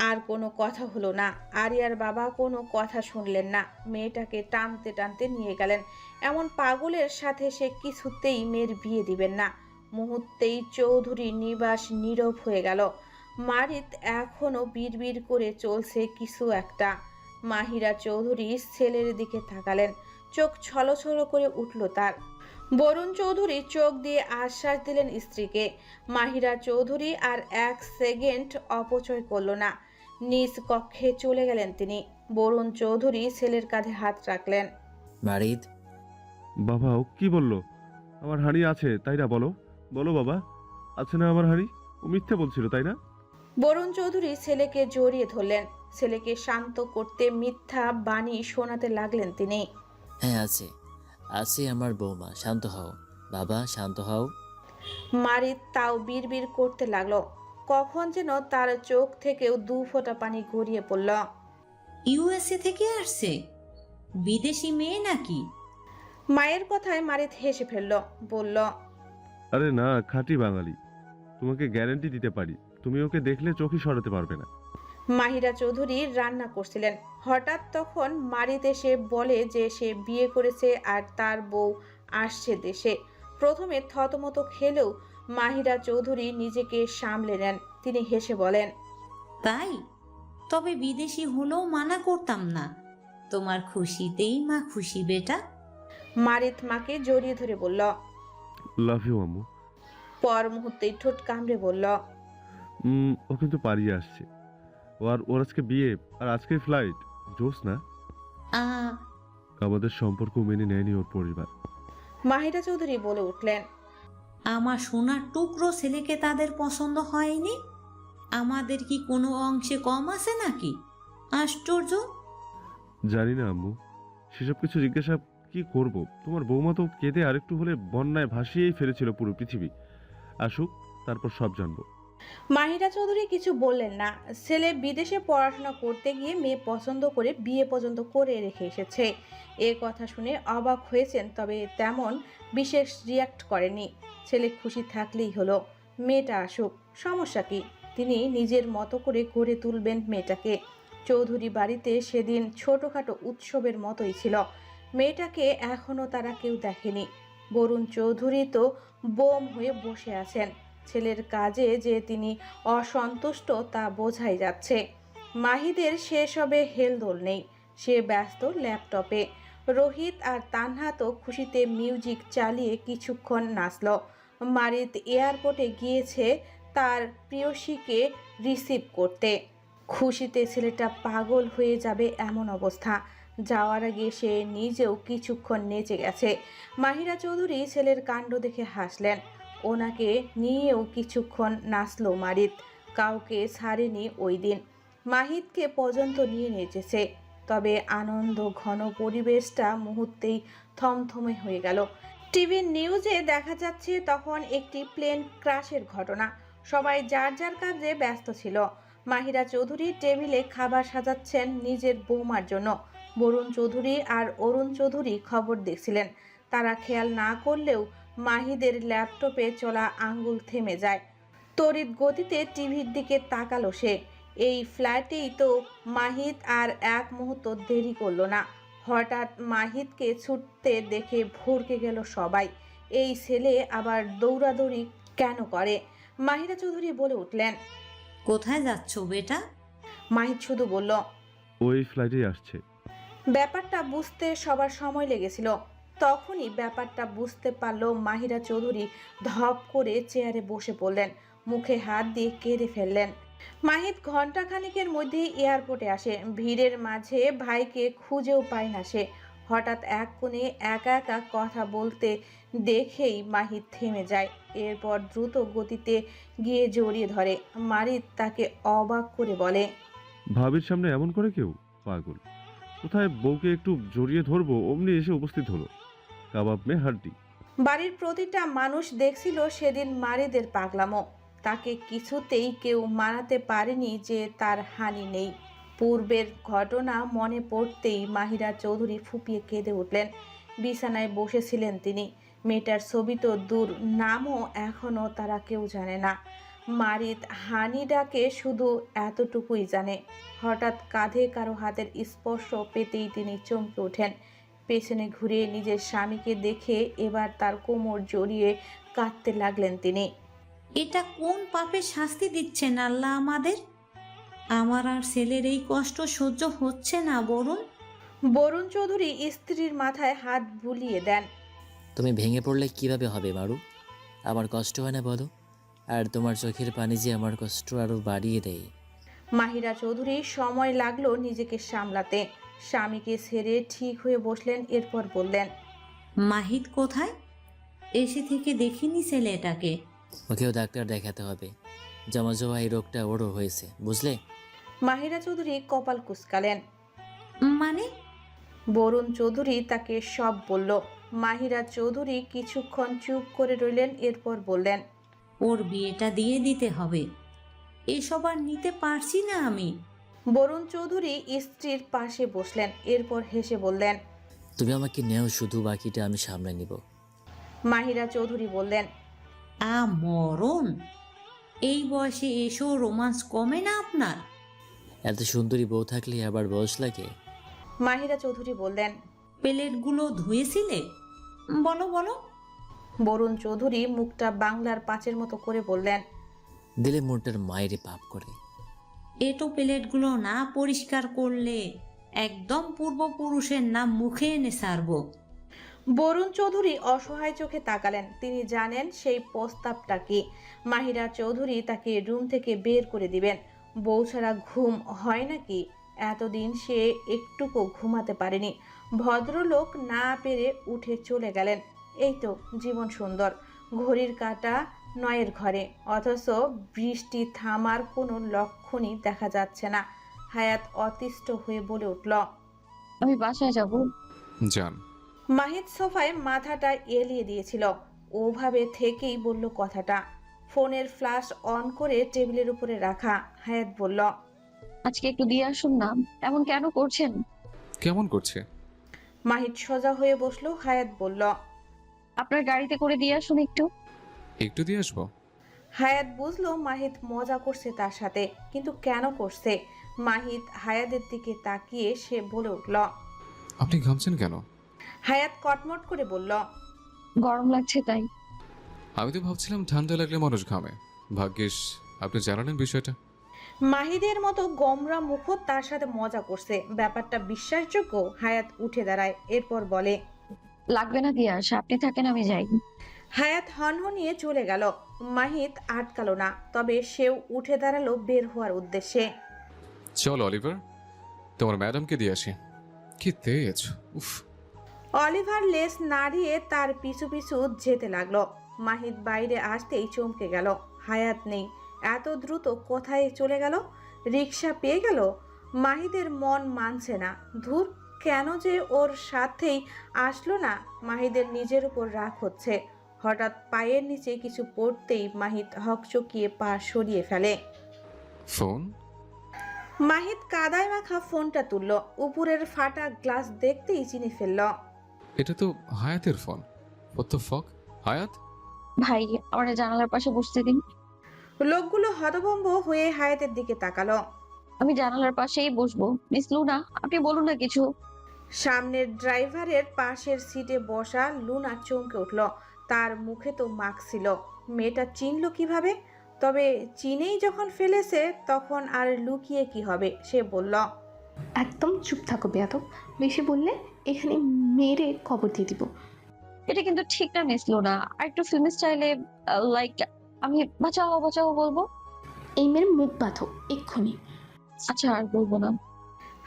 আর কোনো কথা হলো না। আরিয়ার বাবা কোনো কথা শুনলেন না। মেয়েটাকে টানতে টানতে নিয়ে গেলেন। এমন পাগলের সাথে সে কিছুতেই মেয়ের বিয়ে দিবেন না। মুহূর্তেই চৌধুরী নিবাস নীরব হয়ে গেল। মারিত এখনো বিড়বিড় করে চলছে কিছু একটা। মাহিরা চৌধুরী ছেলের দিকে তাকালেন। চোখ ছলছল করে উঠল তার। বরুণ চৌধুরী চোখ দিয়ে আশ্বাস দিলেন স্ত্রীকে। মাহিরা চৌধুরী আর এক সেকেন্ড অপচয় করল না। নিজ কক্ষে চলে গেলেন তিনি। বরুণ চৌধুরী ছেলের কাঁধে হাত রাখলেন। মারিদ, বাবা ও কি বললো? আমার হানি আছে তাই না? বলো বলো বাবা, আছে না আমার হানি? ও মিথ্যে বলছিল তাই না? বরুণ চৌধুরী ছেলেকে জড়িয়ে ধরলেন। ছেলেকে শান্ত করতে মিথ্যা বাণী শোনাতে লাগলেন তিনি। হ্যাঁ আছে, আছে আমার বৌমা, শান্ত হও বাবা, শান্ত হও। মারিদ তাও বিড়বিড় করতে লাগলো। কখন যেন তার চোখ থেকেও 2 ফোঁটা পানি গড়িয়ে পড়ল। ইউএসএ থেকে আসছে? বিদেশি মেয়ে নাকি? মায়ের কথায় মারিদ হেসে ফেলল। বলল, আরে না, খাঁটি বাঙালি। তোমাকে গ্যারান্টি দিতে পারি, তুমি ওকে দেখলে চোখই সরাতে পারবে না। মাহিরা চৌধুরী রান্না করছিলেন। হঠাৎ তখন মারিদ এসে বলে যে সে বিয়ে করেছে আর তার বউ আসছে দেশে। প্রথমে থতমত খেলেও মাহিরা চৌধুরী নিজেকে সামলে নেন। তিনি হেসে বলেন, তাই? তবে বিদেশি হলেও মানা করতাম না। তোমার খুশিতেই মা খুশি বেটা। মারিত মাকে জড়িয়ে ধরে বলল। লাভ ইউ আম্মু। পর মুহূর্তেই ঠোঁট কামড়ে বলল। ও কিন্তু পালিয়ে আসছে। ওর আজকে বিয়ে আর আজকে ফ্লাইট। জোস না? আ আমাদের সম্পর্ক মেনে নেয়নি ওর পরিবার। মাহিরা চৌধুরী বলে উঠলেন। আমার সোনার টুকরো ছেলেকে তাদের পছন্দ হয়নি? আমাদের কি কোনো অংশে কম আছে নাকি? আশ্চর্য। জানি না আম্মু, সেসব কিছু জিজ্ঞাসা কি করব। তোমার বৌমা তো কেঁদে আরেকটু হলে বন্যায় ভাসিয়েই ফেলেছিল পুরো পৃথিবী। আসুক, তারপর সব জানবো। মাহিরা চৌধুরী কিছু বললেন না। ছেলে বিদেশে পড়াশোনা করতে গিয়ে মেয়ে পছন্দ করে বিয়ে পর্যন্ত করে রেখে এসেছে। এ কথা শুনে অবাক হয়েছেন, তবে তেমন বিশেষ রিয়াক্ট করেনি। ছেলে খুশি থাকলেই হলো, মেয়েটা আসুক, সমস্যা কি? তিনি নিজের মতো করে গড়ে তুলবেন মেয়েটাকে। চৌধুরী বাড়িতে সেদিন ছোটখাটো উৎসবের মতোই ছিল। মেয়েটাকে এখনো তারা কেউ দেখেনি। বরুণ চৌধুরী তো বোম হয়ে বসে আছেন। ছেলের কাজে যে তিনি অসন্তুষ্ট তা বোঝাই যাচ্ছে। মাহিদের সেসবে হেলদোল নেই, সে ব্যস্ত ল্যাপটপে। রোহিত আর তানহা তো খুশিতে মিউজিক চালিয়ে কিছুক্ষণ নাচল। মারিত এয়ারপোর্টে গিয়েছে তার প্রিয়সীকে রিসিভ করতে। খুশিতে ছেলেটা পাগল হয়ে যাবে এমন অবস্থা। যাওয়ার আগে সে নিজেও কিছুক্ষণ নেচে গেছে। মাহিরা চৌধুরী ছেলের কাণ্ড দেখে হাসলেন। ওনাকে নিয়েও কিছুক্ষণ নাচল মারিত। কাউকে ছাড়েনি ওই দিন, মাহিতকে পর্যন্ত নিয়ে নেচেছে। তবে আনন্দ ঘন পরিবেশটা মুহূর্তেই থমথমে হয়ে গেল। টিভির নিউজে দেখা যাচ্ছে তখন একটি প্লেন ক্র্যাশের ঘটনা। সবাই যার যার কাজে ব্যস্ত ছিল। মাহিরা চৌধুরী টেবিলে খাবার সাজাচ্ছেন নিজের বৌমার জন্য। বরুণ চৌধুরী আর অরুণ চৌধুরী খবর দেখছিলেন। তারা খেয়াল না করলেও মাহিদের ল্যাপটপে চলা আঙ্গুল থেমে যায়। তড়িৎ গতিতে টিভির দিকে তাকালো সে। এই ফ্ল্যাটেই তো মাহিত, আর এক মুহূর্ত দেরি করলো না। হঠাৎ মাহিতকে ছুটতে দেখে ভড়কে গেল সবাই। এই ছেলে আবার দৌড়াদৌড়ি কেন করে? মাহিরা চৌধুরী বলে উঠলেন। কোথায় যাচ্ছ বেটা? মাহিত শুধু বলল, ওই ফ্লাইটেই আসছে। ব্যাপারটা বুঝতে সবার সময় লেগেছিল। তখনই ব্যাপারটা বুঝতে পারল মাহিরা চৌধুরী ধপ করে চেয়ারে বসে পড়লেন, মুখে হাত দিয়ে কেঁদে ফেললেন। মাহিত ঘণ্টাখানিকের মধ্যেই এয়ারপোর্টে আসে। ভিড়ের মাঝে ভাইকে খুঁজেও পায় না সে। হঠাৎ এক কোণে একা একা কথা বলতে দেখেই মাহিত থেমে যায়। এরপর দ্রুত গতিতে গিয়ে জড়িয়ে ধরে। মারিত তাকে অবাক করে বলে, ভাবির সামনে এমন করে কেউ? পাগল কোথায়! বউকে একটু জড়িয়ে ধরবো, অমনি এসে উপস্থিত হলো কাবাব মে হাড্ডি। বাড়ির প্রতিটা মানুষ দেখছিল সেদিন মারিদের পাগলামো। তাকে কিছুতেই কেউ মানাতে পারেনি যে তার হানি নেই। পূর্বের ঘটনা মনে পড়তেই মাহিরা চৌধুরী ফুপিয়ে কেঁদে উঠলেন। বিছানায় বসেছিলেন তিনি। মেয়েটার ছবি তো দূর, নামও এখনও তারা কেউ জানে না। মারিত হানি ডাকে শুধু এতটুকুই জানে। হঠাৎ কাঁধে কারো হাতের স্পর্শ পেতেই তিনি চমকে ওঠেন। পেছনে ঘুরে নিজের স্বামীকে দেখে এবার তার কোমর জড়িয়ে কাঁদতে লাগলেন তিনি। এটা কোন পাপের শাস্তি দিচ্ছেন আল্লাহ আমাদের? আমার আর ছেলের এই কষ্ট সহ্য হচ্ছে না বরুণ। বরুণ চৌধুরী স্ত্রীর মাথায় হাত বুলিয়ে দেন। তুমি ভেঙে পড়লে কিভাবে হবে মারু? আমার কষ্ট হয় না বলো? আর তোমার চোখের পানি যে আমার কষ্ট আরো বাড়িয়ে দেয়। মাহিরা চৌধুরী সময় লাগলো নিজেকে সামলাতে। স্বামীকে ছেড়ে ঠিক হয়ে বসলেন, এরপর বললেন, মাহিত কোথায়? এসে থেকে দেখিনি ছেলেটাকে। ওকেও ডাক্তার দেখাতে হবে। জমা জমা এই রোগটা ওরও হয়েছে, বুঝলে? মাহিরা চৌধুরী কপাল কুঁচকালেন। মানে? বরুণ চৌধুরী তাকে সব বলল। মাহিরা চৌধুরী কিছুক্ষণ চুপ করে রইলেন, এরপর বললেন, ওর বিয়েটা দিয়ে দিতে হবে। এসব আর নিতে পারছি না আমি। বরুণ চৌধুরী স্ত্রীর পাশে বসলেন, এরপর হেসে বললেন, তুমি আমাকে নেও, শুধু বাকিটা আমি সামলে নিব। মাহিরা চৌধুরী বললেন, মরণ, এই বয়সে এসো রোমান্স কমে না আপনার? এত সুন্দরী বউ থাকলে আবার বয়স লাগে? মাহিরা চৌধুরী বললেন, প্লেটগুলো ধুয়েছিলে? বলো বলো। বরুণ চৌধুরী মুখটা বাংলার পাঁচের মতো করে বললেন, দিলে মোটার মায়েরে পাপ করে। এটো প্লেটগুলো না পরিষ্কার করলে একদম পূর্বপুরুষের নাম মুখে এনে সারবো। বরুণ চৌধুরী অসহায় চোখে তাকালেন। তিনি জানেন সেই প্রস্তাবটা কি। মাহিরা চৌধুরী তাকে রুম থেকে বের করে দিবেন। বউ ছাড়া ঘুম হয় নাকি? এতদিন সে একটুকু ঘুমাতে পারেনি। ভদ্রলোক না পেরে উঠে চলে গেলেন। এই তো জীবন সুন্দর। ঘড়ির কাঁটা 9-এর ঘরে, অথচ বৃষ্টি থামার কোনো লক্ষণই দেখা যাচ্ছে না। হায়াত অতিষ্ঠ হয়ে বলে উঠল, আমি বাসায় যাব। যান। মাহিদ সোফায় মাথাটা এলিয়ে দিয়েছিল। ওভাবে থেকেই বলল কথাটা। ফোনের ফ্ল্যাশ অন করে টেবিলের উপরে রাখা। হায়াত বলল, আজকে একটু দিয়ে আসুন না, এমন কেন করছেন? কেমন করছে? মাহিদ সোজা হয়ে বসলো। হায়াত বলল, আপনার গাড়িতে করে দিয়ে আসুন একটু। একটু দিয়ে আসবো? হায়াত বুঝলো মাহিদ মজা করছে তার সাথে, কিন্তু কেন করছে? মাহিদ হায়াতের দিকে তাকিয়ে সে বলে উঠল, আপনি ঘামছেন কেন? হায়াত কটমট করে বলল, গরম লাগছে তাই। আমি তো ভাবছিলাম ঠান্ডা লাগলে মানুষ ঘামে। ভাগ্যিস আপনি জানালেন বিষয়টা। মাহিদের মতো গমরা মুখো তার সাথে মজা করছে, ব্যাপারটা বিশ্বাসযোগ্য? হায়াত উঠে দাঁড়ায়, এরপর বলে, লাগবে না দিয়ে আস, আপনি থাকেন, আমি যাই। হায়াত হনহনিয়ে চলে গেল। মাহিদ আটকালো না, তবে সেও উঠে দাঁড়ালো বের হওয়ার উদ্দেশ্যে। চল অলিভার, তোমার ম্যাডামকে দিয়ে আসি। কি তেজ! উফ। অলিভার লেস নাড়িয়ে তার পিছু পিছু যেতে লাগলো। মাহিদ বাইরে আসতেই চমকে গেল। হায়াত নেই। এত দ্রুত কোথায় চলে গেল? রিক্সা পেয়ে গেল? মাহিদের মন মানছে না। ধুর, কেন যে ওর সাথেই আসলো না? মাহিদের নিজের উপর রাগ হচ্ছে। হঠাৎ পায়ের নিচে কিছু পড়তেই মাহিদ হকচকিয়ে পা সরিয়ে ফেলে। ফোন? মাহিদ কাদায় মাখা ফোনটা তুলল। উপরের ফাটা গ্লাস দেখতেই চিনে ফেলল। এটা তো হায়াতের ফোন। What the fuck? হায়াত? ভাই, আমার জানালার পাশে বসতে দিন। লোকগুলো হতভম্ব হয়ে হায়াতের দিকে তাকালো। আমি জানালার পাশেই বসবো। মিস লুনা, আপনি বলুন না কিছু। সামনের ড্রাইভারের পাশের সিটে বসা লুনা চমকে উঠল। তার মুখে তো মাস্ক ছিল। মেয়েটা চিনল কিভাবে? তবে চিনেই যখন ফেলেছে, তখন আর লুকিয়ে কি হবে? সে বলল, একদম চুপ থাকো বেয়াদব, বেশি বললে এখানে মেরে খবর দিয়ে দিব। এটা কিন্তু ঠিক না মিস লুনা, আর একটু ফিল্ম স্টাইলে, লাইক আমি বাঁচাও বাঁচাও বলবো। এই মেয়ের মুখ বাঁধো এক্ষুনি। আচ্ছা, আর বলবো না।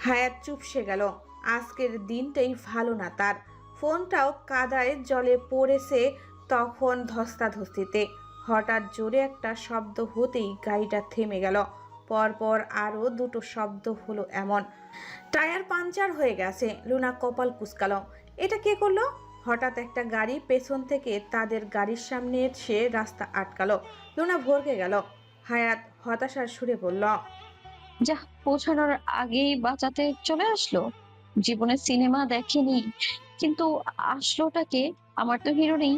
হায়াত চুপসে গেল। আজকের দিনটাই ভালো না তার। ফোনটাও কাদায় জলে পড়েছে তখন ধস্তাধস্তিতে। হঠাৎ জোরে একটা শব্দ হতেই গাড়িটা থেমে গেল। পরপর আরও দুটো শব্দ হলো এমন। টায়ার পাঞ্চার হয়ে গেছে। লুনা কপাল কুঁচকালো। এটা কে করলো? হঠাৎ একটা গাড়ি পেছন থেকে তাদের গাড়ির সামনে এসে রাস্তা আটকালো। লুনা ভরকে গেল। হায়াত হতাশার সুরে বলল, যা, পৌঁছানোর আগেই বাঁচাতে চলে আসলো। জীবনে সিনেমা দেখেনি, কিন্তু আসলোটাকে? আমার তো হিরো নেই।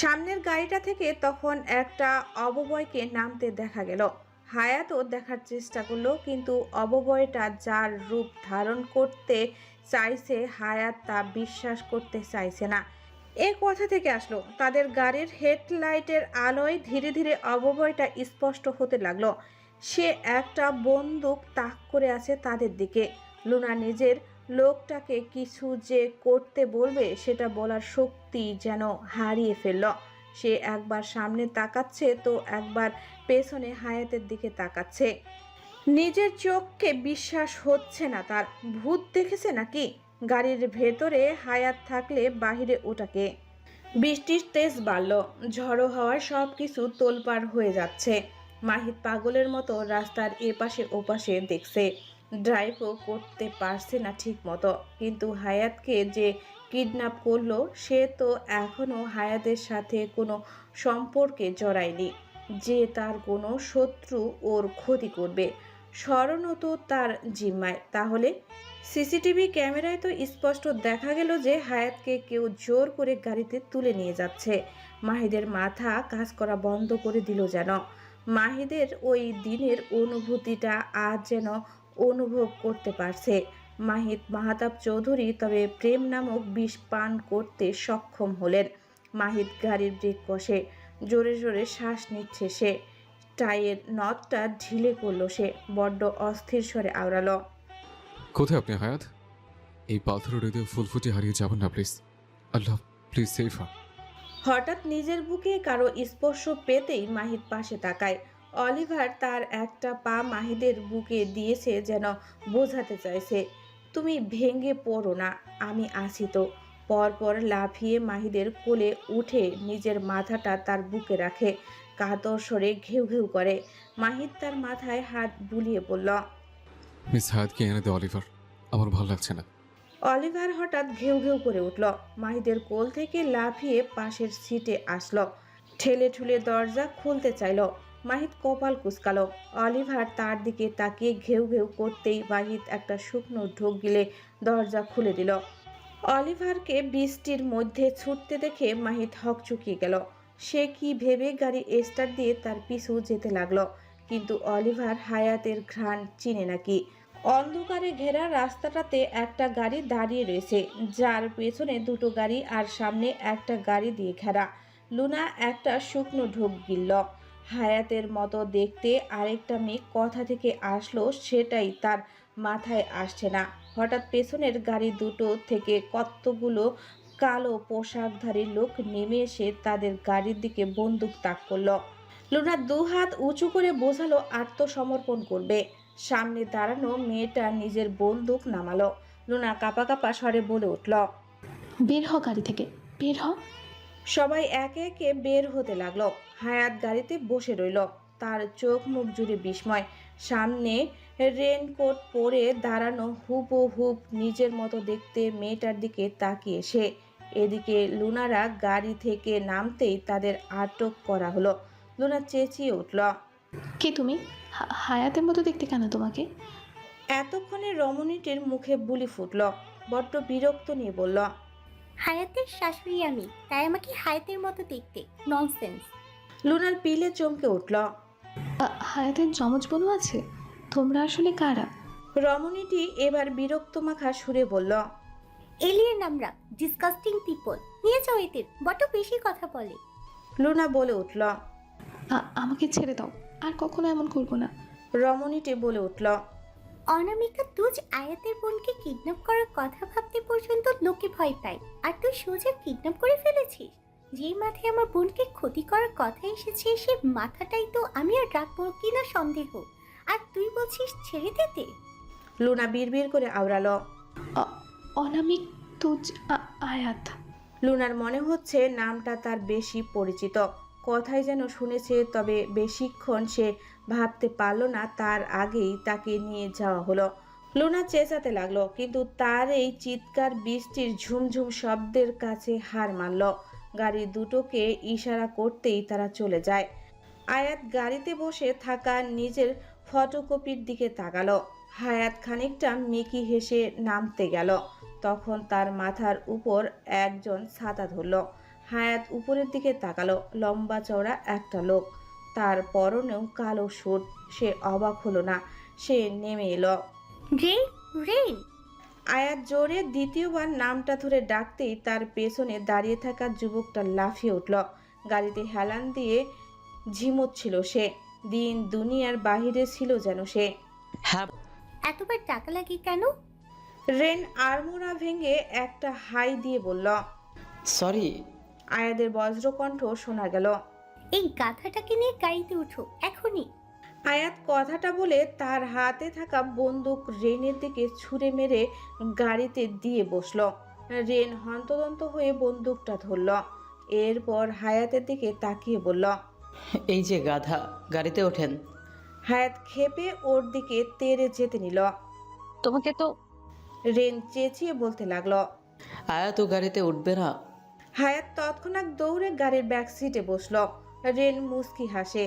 সামনের গাড়িটা থেকে তখন একটা অববয়কে নামতে দেখা গেল। হায়াতও দেখার চেষ্টা করলো, কিন্তু অববয়টা যার রূপ ধারণ করতে চাইছে হায়াত তা বিশ্বাস করতে চাইছে না। এ কথা থেকে আসলো। তাদের গাড়ির হেডলাইটের আলোয় ধীরে ধীরে অববয়টা স্পষ্ট হতে লাগলো। সে একটা বন্দুক তাক করে আছে তাদের দিকে। লুনা নিজের লোকটাকে কিছু যে করতে বলবে সেটা বলার শক্তি যেন হারিয়ে ফেলল। সে একবার সামনে তাকাচ্ছে তো একবার পেছনে হায়াতের দিকে তাকাচ্ছে। নিজের চোখকে বিশ্বাস হচ্ছে না তার। ভূত দেখেছে নাকি? গাড়ির ভেতরে হায়াত থাকলে বাহিরে ওটাকে। বৃষ্টির তেজ বাড়ল। ঝড়ো হওয়ার সব কিছু তোলপাড় হয়ে যাচ্ছে। মাহিদ পাগলের মতো রাস্তার এপাশে ওপাশে দেখছে। ড্রাইভও করতে পারছে না ঠিক মতো। কিন্তু হায়াতকে যে কিডন্যাপ করলো সে তো এখনো হায়াতের সাথে কোনো সম্পর্কে জড়ায়নি যে তার কোনো শত্রু ওর ক্ষতি করবে। স্মরণও তো তার জিম্মায়। তাহলে সিসিটিভি ক্যামেরায় তো স্পষ্ট দেখা গেল যে হায়াতকে কেউ জোর করে গাড়িতে তুলে নিয়ে যাচ্ছে। মাহিদের মাথা কাজ করা বন্ধ করে দিল যেন। মাহিদের ওই দিনের অনুভূতিটা আজ যেন অনুভব করতে পারছে। মাহিদ মাহতাব চৌধুরী তবে প্রেম নামক বিষ পান করতে সক্ষম হলেন। মাহিদ গাড়ির ব্রেক কষে জোরে জোরে শ্বাস নিচ্ছে সে। টাইয়ের নটটা ঢিলে করলো সে। বড্ড অস্থির স্বরে আওড়ালো, কোথায় আপনি হায়াত? এই পাথরের হৃদয়ে ফুল ফুটে হারিয়ে যাবেন না প্লিজ। আল্লাহ প্লিজ সেভ হার। হঠাৎ নিজের বুকে কারো স্পর্শ পেতেই মাহিদ পাশে তাকায়। অলিভার তার একটা পা মাহিদের বুকে দিয়েছে, যেন বোঝাতে চাইছে, তুমি ভেঙে পড়ো না, আমি আছি তো। পরপর লাফিয়ে মাহিদের কোলে উঠে নিজের মাথাটা তার বুকে রাখে, কাতর স্বরে ঘেউ ঘেউ করে। মাহিদ তার মাথায় হাত বুলিয়ে বলল, মিস হায়াতকে এনে দে অলিভার, আমার ভালো লাগছে না। অলিভার হঠাৎ ঘেউ ঘেউ করে উঠল, মাহিদের কোল থেকে লাফিয়ে পাশের সিটে আসলো, ঠেলে ঠুলে দরজা খুলতে চাইল। মাহিদ কপাল কুঁচকালো। অলিভার তার দিকে তাকিয়ে ঘেউ ঘেউ করতেই মাহিদ একটা শুকনো ঢোক গিলে দরজা খুলে দিল। অলিভারকে বৃষ্টির মধ্যে ছুটতে দেখে মাহিদ হকচকিয়ে গেল। সে কি ভেবে গাড়ি স্টার্ট দিয়ে তার পিছু যেতে লাগলো, কিন্তু অলিভার হায়াতের ঘ্রাণ চিনে নাকি। অন্ধকারে ঘেরা রাস্তাটাতে একটা গাড়ি দাঁড়িয়ে রয়েছে, যার পেছনে দুটো গাড়ি আর সামনে একটা গাড়ি দিয়ে ঘেরা। লুনা একটা শুকনো ঢোক গিলল। হায়াতের মতো দেখতে আরেকটা মেয়ে কোথা থেকে আসলো সেটাই তার মাথায় আসছে না। হঠাৎ পেছনের গাড়ি দুটো থেকে কতগুলো কালো পোশাকধারী লোক নেমে এসে তাদের গাড়ির দিকে বন্দুক তাক করলো। লুনা দুহাত উঁচু করে বোঝালো আত্মসমর্পণ করবে। সামনে দাঁড়ানো মেয়েটা নিজের বন্দুক নামালো। লুনা কাঁপা কাঁপা স্বরে বলে উঠল, বের হ গাড়ি থেকে, বের হ। সবাই একে একে বের হতে লাগলো। হায়াত গাড়িতে বসে রইল, তার চোখ মুখ জুড়ে বিস্ময়। সামনে রেনকোট পরে দাঁড়ানো হুবহুব নিজের মতো দেখতে মেয়েটার দিকে তাকিয়ে সে। এদিকে লুনারা গাড়ি থেকে নামতেই তাদের আটক করা হলো। লুনা চেঁচিয়ে উঠল, কে তুমি? হায়াতের মতো দেখতে কেন তোমাকে? এতক্ষণে রমণীটির মুখে বুলি ফুটল। বড্ড বিরক্ত নিয়ে বলল, হায়াতের শাশুড়ি আমি, তাই আমাকে হায়াতের মতো দেখতে। ননসেন্স। লুনার পিলে চমকে উঠল। হায়াতের যমজ বোনও আছে? তোমরা আসলে কারা? রমণীটি এবার বিরক্ত মাখা সুরে বলল, এলিয়েন আমরা, ডিসকাস্টিং পিপল। নিয়ে যাও এদের, বড্ড বেশি কথা বলে। লুনা বলে উঠল। আমাকে ছেড়ে দাও, আর কখনো এমন করবো না। রমণীটি বলে উঠল, অনামিকা তুজ আয়াতের বোনকে কিডন্যাপ করার কথা ভাবতে পর্যন্ত লোকে ভয় পায়, আর তুই সোজা কিডন্যাপ করে ফেলেছিস। যেই মাথায় আমার বোনকে ক্ষতি করার কথা এসেছে, সে মাথাটাই তো আমি আর রাখবো কিনা সন্দেহ। আর তুই বলছিস ছেড়ে দিতে? লুনা বিড়বিড় করে আওড়ালো, অনামিক তুজ আয়াত। লুনার মনে হচ্ছে নামটা তার বেশি পরিচিত, কথাই যেন শুনেছে, তবে বেশিক্ষণ সে ভাবতে পারল না। তার আগেই তাকে নিয়ে যাওয়া হলো। লুনা চেঁচাতে লাগলো, কিন্তু তার এই চিৎকার বৃষ্টির ঝুমঝুম শব্দের কাছে হার মানল। গাড়ি দুটোকে ইশারা করতেই তারা চলে যায়। আয়াত গাড়িতে বসে থাকা নিজের ফটোকপির দিকে তাকালো। হায়াত খানিকটা মিকি হেসে নামতে গেল, তখন তার মাথার উপর একজন ছাতা ধরল। হায়াত উপরের দিকে তাকালো, লম্বা চওড়া একটা লোক, তার পরনেও কালো স্যুট। সে অবাক হলো না, সে নেমে এলো। রেন। আয়াত জোরে দ্বিতীয়বার নামটা ধরে ডাকতেই তার পেছনে দাঁড়িয়ে থাকা যুবকটা লাফিয়ে উঠল। গাড়িতে হেলান দিয়ে ঝিমোচ্ছিল সে, দিন দুনিয়ার বাহিরে ছিল যেন সে। হ্যাঁ, এতবার টাকা লাগে কেন? রেন আড়মোড়া ভেঙে একটা হাই দিয়ে বলল। সরি। আয়াদের বজ্রকণ্ঠ শোনা গেল, এই গাধাটাকে নিয়ে গাড়িতে উঠো এখনই। আয়াত কথাটা বলে তার হাতে থাকা বন্দুক রেনের দিকে ছুঁড়ে মেরে গাড়িতে দিয়ে বসল। রেন হন্তদন্ত হয়ে বন্দুকটা ধরল, এরপর হায়াতের দিকে তাকিয়ে বলল, এই যে গাধা, গাড়িতে ওঠেন। হায়াত ক্ষেপে ওর দিকে তেড়ে যেতে নিল। তোমাকে তো। রেন চেঁচিয়ে বলতে লাগলো, আয়াত ও গাড়িতে উঠবে না। হায়াত তৎক্ষণাৎ দৌড়ে গাড়ির ব্যাক সিটে বসলো। রেন মুস্কি হাসে,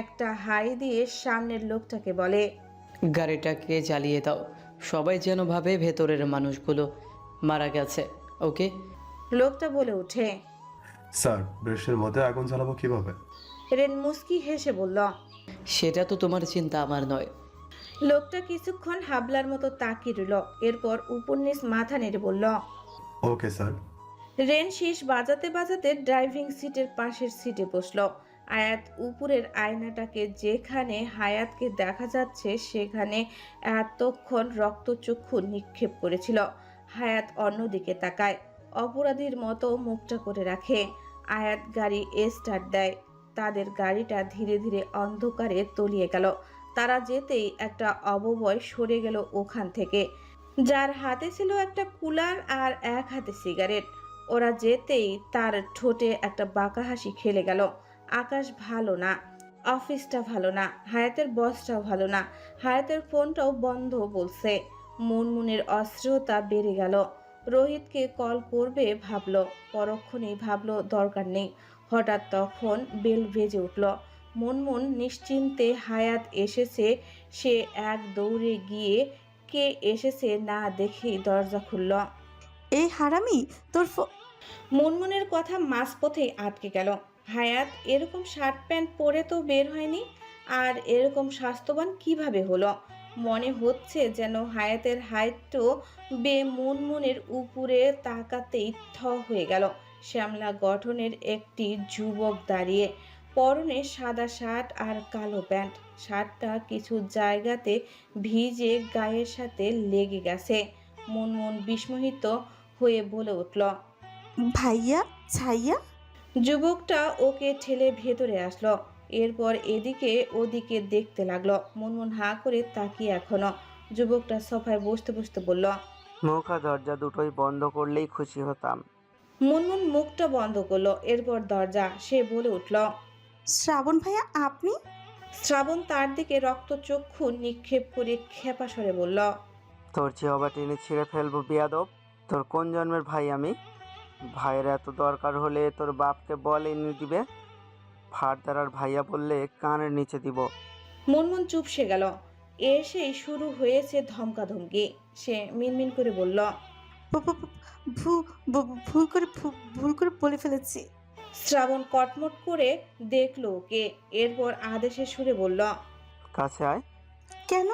একটা হাই দিয়ে সামনের লোকটাকে বলে, গাড়িটাকে জ্বালিয়ে দাও, সবাই যেন ভাবে ভেতরের মানুষগুলো মারা গেছে। ওকে? লোকটা বলে ওঠে। স্যার, বৃষ্টির মধ্যে আগুন জ্বালাবো কিভাবে? রেন মুস্কি হেসে বলল, সেটা তো তোমার চিন্তা, আমার নয়। লোকটা কিছুক্ষণ হাবলার মতো তাকিয়ে রইল, এরপর উপর নিচ মাথা নেড়ে বলল, ওকে স্যার। রেন শীষ বাজাতে বাজাতে ড্রাইভিং সিটের পাশের সিটে বসলো। আয়াত উপরের আয়নাটাকে যেখানে হায়াতকে দেখা যাচ্ছে সেখানে এতক্ষণ রক্তচক্ষু নিক্ষেপ করেছিল। হায়াত অন্যদিকে তাকায়, অপরাধীর মতো মুখটা করে রাখে। আয়াত গাড়ি স্টার্ট দেয়। তাদের গাড়িটা ধীরে ধীরে অন্ধকারে তলিয়ে গেল। তারা যেতেই একটা অববয় সরে গেল ওখান থেকে, যার হাতে ছিল একটা কুলার আর এক হাতে সিগারেট। ওরা যেতেই তার ঠোঁটে একটা বাঁকা হাসি খেলে গেল। আকাশ ভালো না, অফিসটা ভালো না, হায়াতের বসটাও ভালো না, হায়াতের ফোনটাও বন্ধ বলছে। মুনমুনের অস্থিরতা বেড়ে গেল। রোহিতকে কল করবে ভাবলো, পরক্ষণেই ভাবলো দরকার নেই। হঠাৎ তখন বেল বেজে উঠল। মুনমুন নিশ্চিন্তে হায়াত এসেছে। সে এক দৌড়ে গিয়ে কে এসেছে না দেখেই দরজা খুলল। এই হারামি তোর মুনমুনের কথা মাঝপথেই আটকে গেল। হায়াত এরকম শার্ট প্যান্ট পরে তো বের হয়নি, আর এরকম স্বাস্থ্যবান কিভাবে হলো? মনে হচ্ছে যেন হায়াতের হাইটও মুনমুনের উপরে তাকাতেই থ হয়ে গেল। শ্যামলা গঠনের একটি যুবক দাঁড়িয়ে, পরনে সাদা শার্ট আর কালো প্যান্ট। শার্টটা কিছু জায়গাতে ভিজে গায়ের সাথে লেগে গেছে। মুনমুন বিস্মিত হয়ে বলে উঠল, ভাইয়া ছাইয়া। যুবকটা ওকে ঠেলে ভেতরে আসলো। এরপর এদিকে ওদিকে দেখতে লাগলো। মুনমুন হাঁ করে তাকিয়ে এখনো। যুবকটা সোফায় বসতে বসতে বলল, মুখ আর দরজা দুটোই বন্ধ করলেই খুশি হতাম। মুনমুন মুখটা বন্ধ করলো। এরপর দরজা। সে বলে উঠল, শ্রাবণ ভাইয়া আপনি? শ্রাবণ তার দিকে রক্তচক্ষু নিক্ষেপ করে খেপা স্বরে বলল, তোর জিহবা টেনে ছিঁড়ে ফেলবো বিয়াদব। তোর কোন জন্মের ভাই আমি? ভাইয়ের এত দরকার হলে তোর বাপকে বল এনে দিবে। ফারদার আর ভাইয়া বললে কানের নিচে দিব। মুনমুন চুপসে গেল। এসেই শুরু হয়েছে ধমকাধমকি। সে মিনমিন করে বলল, ভুল করে বলে ফেলেছি। শ্রাবণ কটমট করে দেখলো ওকে। এরপর আদেশের সুরে বলল, কাছে আয়। কেন?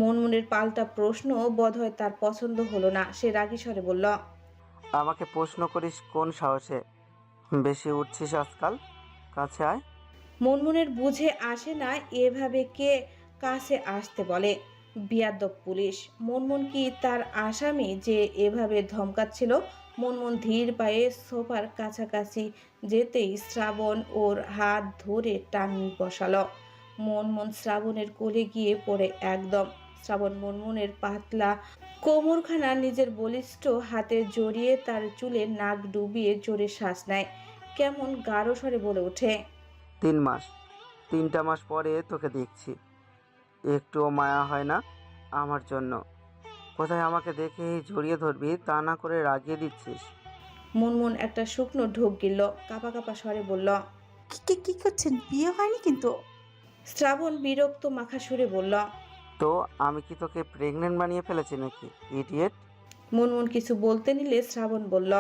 মুনমুনের পাল্টা প্রশ্ন বোধহয় তার পছন্দ হলো না। সে রাগী স্বরে বলল, আমাকে প্রশ্ন করিস কোন সাহসে? বেশি উঠছিস আজকাল। কাছে আয়। মুনমুনের বুঝে আসে না এভাবে কে কাছে আসতে বলে। বিয়াদব পুলিশ। মুনমুন কি তার আসামি যে এভাবে ধমকাচ্ছিল? মুনমুন ধীর পায়ে সোফার কাছাকাছি যেতেই শ্রাবণ ওর হাত ধরে টান বসালো। মুনমুন শ্রাবণের কোলে গিয়ে পড়ে একদম। শ্রাবণ মুনমুনের পাতলা কোমরখানা নিজের বলিষ্ঠ হাতে জড়িয়ে তার চুলে নাক ডুবিয়ে জোরে শ্বাস নেয়। কেমন গাঢ় স্বরে বলে ওঠে, 3 মাস, 3টা মাস পরে তোকে দেখছি। একটুও মায়া হয় না আমার জন্য? কোথায় আমাকে দেখে জড়িয়ে ধরবি, তা না করে রাগিয়ে দিচ্ছিস। মুনমুন একটা শুকনো ঢোক গিলল। কাঁপা কাঁপা স্বরে বলল, কি করছেন? বিয়ে হয়নি কিন্তু। শ্রাবণ বিরক্ত মাখা সুরে বলল, তো আমি কি তোকে প্রেগনেন্ট বানিয়ে ফেলেছি নাকি ইডিয়েট? মুনমুন কিছু বলতে নিলে শ্রাবণ বলল,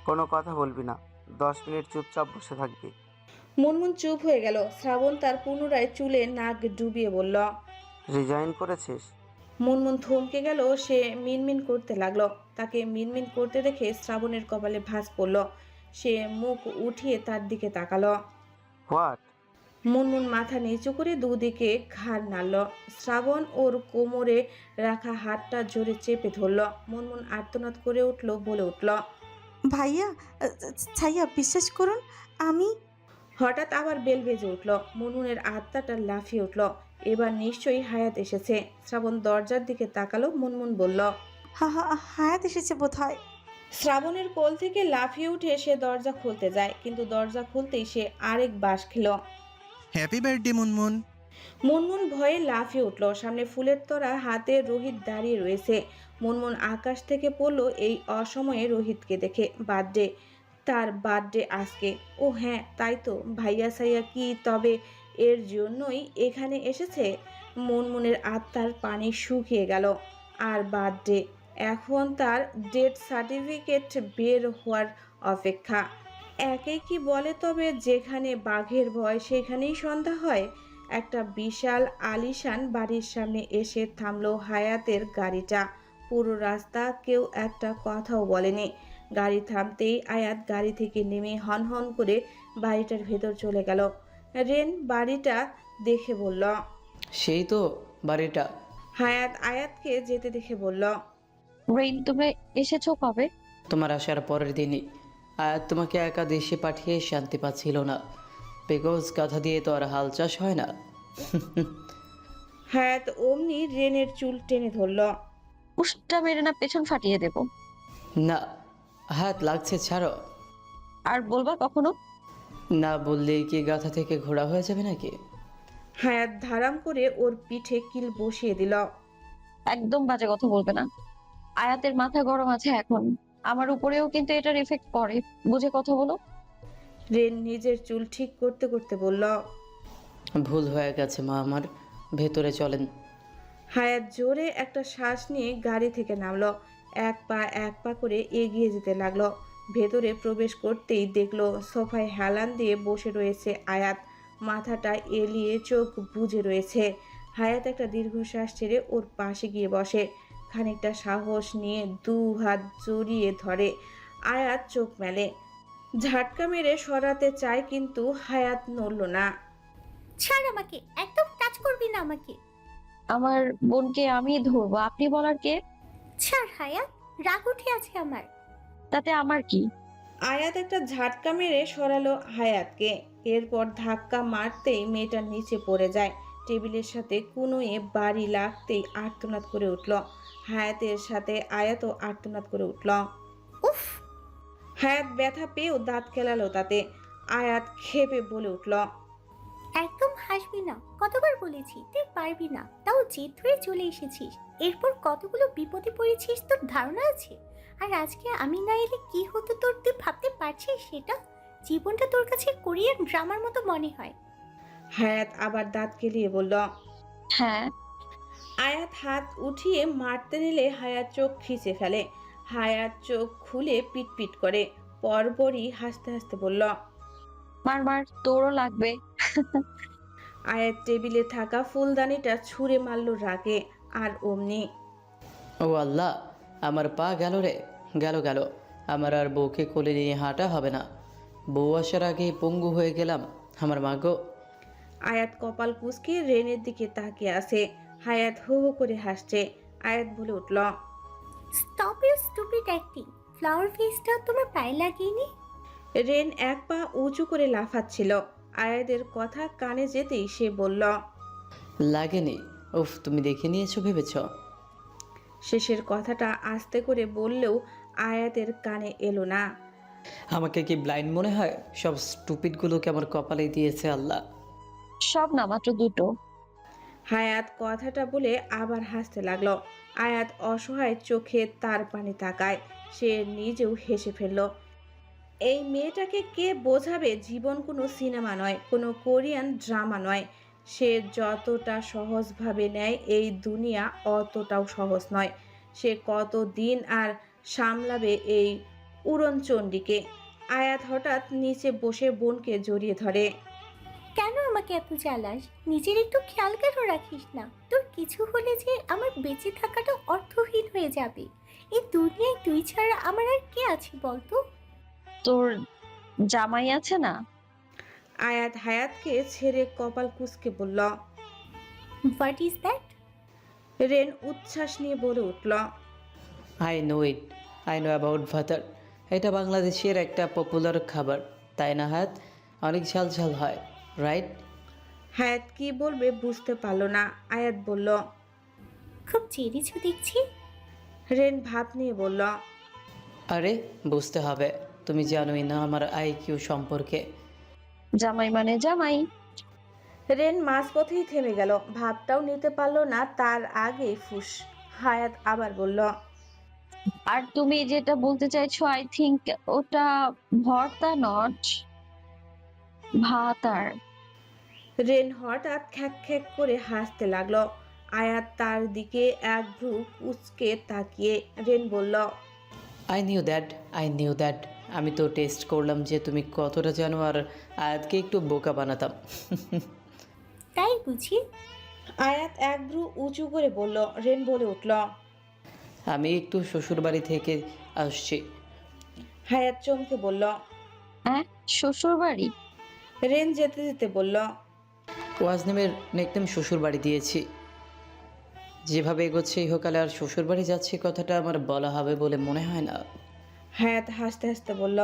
কোনো কথা বলবি না, 10 মিনিট চুপচাপ বসে থাকবি। মুনমুন চুপ হয়ে গেল। শ্রাবণ তার পুনরায় চুলে নাক ডুবিয়ে বলল, রিজাইন করেছিস? মুনমুন থমকে গেল। সে মিনমিন করতে লাগলো। তাকে মিনমিন করতে দেখে শ্রাবণের কপালে ভাঁজ পড়ল। সে মুখ উঠিয়ে তার দিকে তাকালো। হোয়াট? মুনমুন মাথা নিচু করে দুদিকে ঘাড় নাড়ল। শ্রাবণ ওর কোমরে রাখা হাতটা জোরে চেপে ধরল। মুনমুন আর্তনাদ করে উঠল, বলে উঠল, ভাইয়া ছাইয়া বিশ্বাস করুন আমি। হঠাৎ আবার বেল বেজে উঠল। মুনমুনের আত্মাটা লাফিয়ে উঠল। এবার নিশ্চয়ই হায়াত এসেছে। শ্রাবণ দরজার দিকে তাকালো। মুনমুন বলল, হায়াত এসেছে বোধহয়। শ্রাবণের কোল থেকে লাফিয়ে উঠে সে দরজা খুলতে যায়, কিন্তু দরজা খুলতেই সে আরেক বাঁশ খেল। Happy birthday Munmun. মুনমুন ভয়ে লাফিয়ে উঠল। সামনে ফুলের তোড়া হাতে রোহিত দাঁড়িয়ে রয়েছে। মুনমুন আকাশ থেকে পড়লো এই অসময়ে রোহিতকে দেখে। বার্থডে, তার বার্থডে আজকে। ও হ্যাঁ, তাই তো। ভাইয়া সাইয়া কি তবে এর জন্যই এখানে এসেছে? মুনমুনের আত্মার পানি শুকিয়ে গেল। আর বার্থডে, এখন তার ডেথ সার্টিফিকেট বের হওয়ার অপেক্ষা। একে কি বলে তবে, যেখানে বাঘের ভয় সেখানেই সন্ধ্যা হয়। একটা বিশাল আলিশান বাড়ির সামনে এসে থামলো হায়াতের গাড়িটা। পুরো রাস্তা কেউ একটা কথাও বলেনি। গাড়ি থামতেই আয়াত গাড়ি থেকে নেমে হনহন করে বাড়িটার ভেতর চলে গেল। রেন বাড়িটা দেখে বলল, সেই তো বাড়িটা। হায়াত আয়াতকে যেতে দেখে বলল, রেইন, তুমি এসেছো কবে? তোমার আসার পরের দিনই। আয়াত তোমাকে একা দেশে পাঠিয়ে শান্তি পাচ্ছিল না, বিকজ কথা দিয়ে তো আর হাল চাষ হয় না। হায়াত অমনি রেনের চুল টেনে ধরল। উষ্টা মেরে না পেছন ফাটিয়ে দেব। না হাত লাগছে, ছাড়ো। আর বলবা কখনো? না বললেই কি গাথা থেকে ঘোড়া হয়ে যাবে নাকি? হায়াত ধারাম করে ওর পিঠে কিল বসিয়ে দিল। একদম বাজে কথা বলবে না। আয়াতের মাথা গরম আছে এখন, আমার উপরেও কিন্তু এটার এফেক্ট পড়ে, বুঝে কথা বলো। রেন নিজের চুল ঠিক করতে করতে বলল। ভুল হয়ে গেছে মা আমার, ভেতরে চলেন। হায়াত জোরে একটা শ্বাস নিয়ে গাড়ি থেকে নামলো, এক পা করে এগিয়ে যেতে লাগলো। ভেতরে প্রবেশ করতেই দেখলো সোফায় হেলান দিয়ে বসে রয়েছে আয়াত, মাথাটা এলিয়ে চোখ বুজে রয়েছে। হায়াত একটা দীর্ঘশ্বাস ছেড়ে ওর পাশে গিয়ে বসে, খানিকটা সাহস নিয়ে 2 হাত জড়িয়ে ধরে। আয়াত চোখ মেলে, ঝাটকা মেরে সরাতে চায় কিন্তু হায়াত নড়ল না। ছাড় আমাকে, একদম টাচ করবি না আমাকে। আমার বোনকে আমি ধরবো, আপনি বলার কে? ছাড় হায়াত, রাগ উঠে আছে আমার। তাতে আমার কি? আয়াত একটা ঝাটকা মেরে সরালো হায়াতকে, এরপর ধাক্কা মারতেই মেয়েটা নিচে পড়ে যায়। টেবিলের সাথে কুনোয়ে বাড়ি লাগতেই আর্তনাদ করে উঠল। হায়াতের সাথে আয়াতও আর্তনাদ করে উঠল। উফ! হায়াত ব্যথা পেয়েও দাঁত কেলালো তাতে। আয়াত ক্ষেপে বলে উঠল। একদম হাসবি না, কতবার বলেছি তুই পারবি না, তাও জেদ ধরে চলে এসেছিস। এরপর কতগুলো বিপদে পড়েছিস তোর ধারণা আছে? আর আজকে আমি না এলে কি হতো তোর, তুই ভাবতে পারছিস সেটা? জীবনটা তোর কাছে কোরিয়ান ড্রামার মতো মনে হয়। হায়াত আবার দাঁত কেলিয়ে বলল। হ্যাঁ। আয়াত হাত উঠিয়ে মারতে নিলে হায়াত চোখ খিচে ফেলে। হায়াত চোখ খুলে পিটপিট করে, পরপরই হাসতে হাসতে বলল। মার মার, তোরও লাগবে। আয়াত টেবিলে থাকা ফুলদানিটা ছুঁড়ে মারল রাগে, আর অমনি। ও আল্লাহ, আমার পা গেল রে, গেল গেল। আমার আর বউকে কোলে নিয়ে হাঁটা হবে না। বউ আসার আগেই পঙ্গু হয়ে গেলাম, আমার মা গো। আয়াত কপাল কুঁচকে রেনের দিকে তাকিয়ে আছে। হায়াত হো হো করে হাসছে। আয়াত বলে উঠল। Stop your stupid acting. Flower ফেসটা তোমার পায়ে লাগিয়ে। রেন এক পা উঁচু করে লাফাচ্ছিল। আয়াতের কথা কানে যেতেই সে বলল। লাগেনি। উফ, তুমি দেখে নিয়েছো ভেবেছ? শেষের কথাটা আস্তে করে বললেও আয়াতের কানে এলো না। আমাকে কি ব্লাইন্ড মনে হয়? সব স্টুপিডগুলোকে আমার কপালে দিয়েছে আল্লাহ। সব না, মাত্র দুটো। হায়াত কথাটা বলে আবার হাসতে লাগলো। আয়াত অসহায় চোখে তার পানি তাকায়, সে নিজেও হেসে ফেলল। এই মেয়েটাকে কে বোঝাবে জীবন কোনো সিনেমা নয়, কোনো কোরিয়ান ড্রামা নয়। সে যতটা সহজভাবে নেয় এই দুনিয়া অতটাও সহজ নয়। সে কত দিন আর সামলাবে এই উড়নচণ্ডীকে। আয়াত হঠাৎ নিচে বসে বোনকে জড়িয়ে ধরে। কেন আমাকে এত জ্বালাস? নিজের একটু খেয়াল কেন রাখিস না? তোর কিছু হলে যে আমার বেঁচে থাকাটা অর্থহীন হয়ে যাবে। এই দুনিয়ায় তুই ছাড়া আমার আর কে আছে বলতো? তোর জামাই আছে না? আয়াত হায়াতকে ছেড়ে কপাল কুঁচকে বলল। What is that? রেন উচ্ছ্বাস নিয়ে বলে উঠল। I know it, I know about ভাতার। এটা বাংলাদেশের একটা পপুলার খাবার, তাই না হায়াত? অনেক ঝাল ঝাল হয়, রাইট? হায়াত কি বলবে বুঝতে পারল না। আয়াত বলল। খুব চেয়েছো দেখছি। রেন ভাব নিয়ে বলল। আরে বুঝতে হবে, তুমি জানোই না আমার আইকিউ সম্পর্কে। জামাই মানে জামাই। রেন মাঝপথেই থেমে গেল, ভাবটাও নিতে পারল না তার আগেই ফুস। হায়াত আবার বলল। আর তুমি যেটা বলতে চাইছো, আই থিংক ওটা ভর্তা নট ভাত। আর রেন হঠাৎ খ্যাক খ্যাক করে হাসতে লাগলো। আয়াত তার দিকে এক ভ্রু কুঁচকে তাকিয়ে রেন বলল। I knew that, I knew that. আমি তো টেস্ট করলাম যে তুমি কতটা জানো, আর আয়াতকে একটু বোকা বানাতাম। তাই বুঝি? আয়াত এক ভ্রু উঁচু করে বলল। রেন বলে উঠল। আমি একটু শ্বশুরবাড়ি থেকে আসছি। হায়াত চমকে বলল। হ্যাঁ, শ্বশুর বাড়ি? রেন যেতে যেতে বলল। ওয়াজনিমের নেকনেম শ্বশুরবাড়ি দিয়েছি। যেভাবে এগোচ্ছে ইহকালে আর শ্বশুরবাড়ি যাচ্ছি কথাটা আমার বলা হবে বলে মনে হয় না। হায়াত হাসতে হাসতে বলল।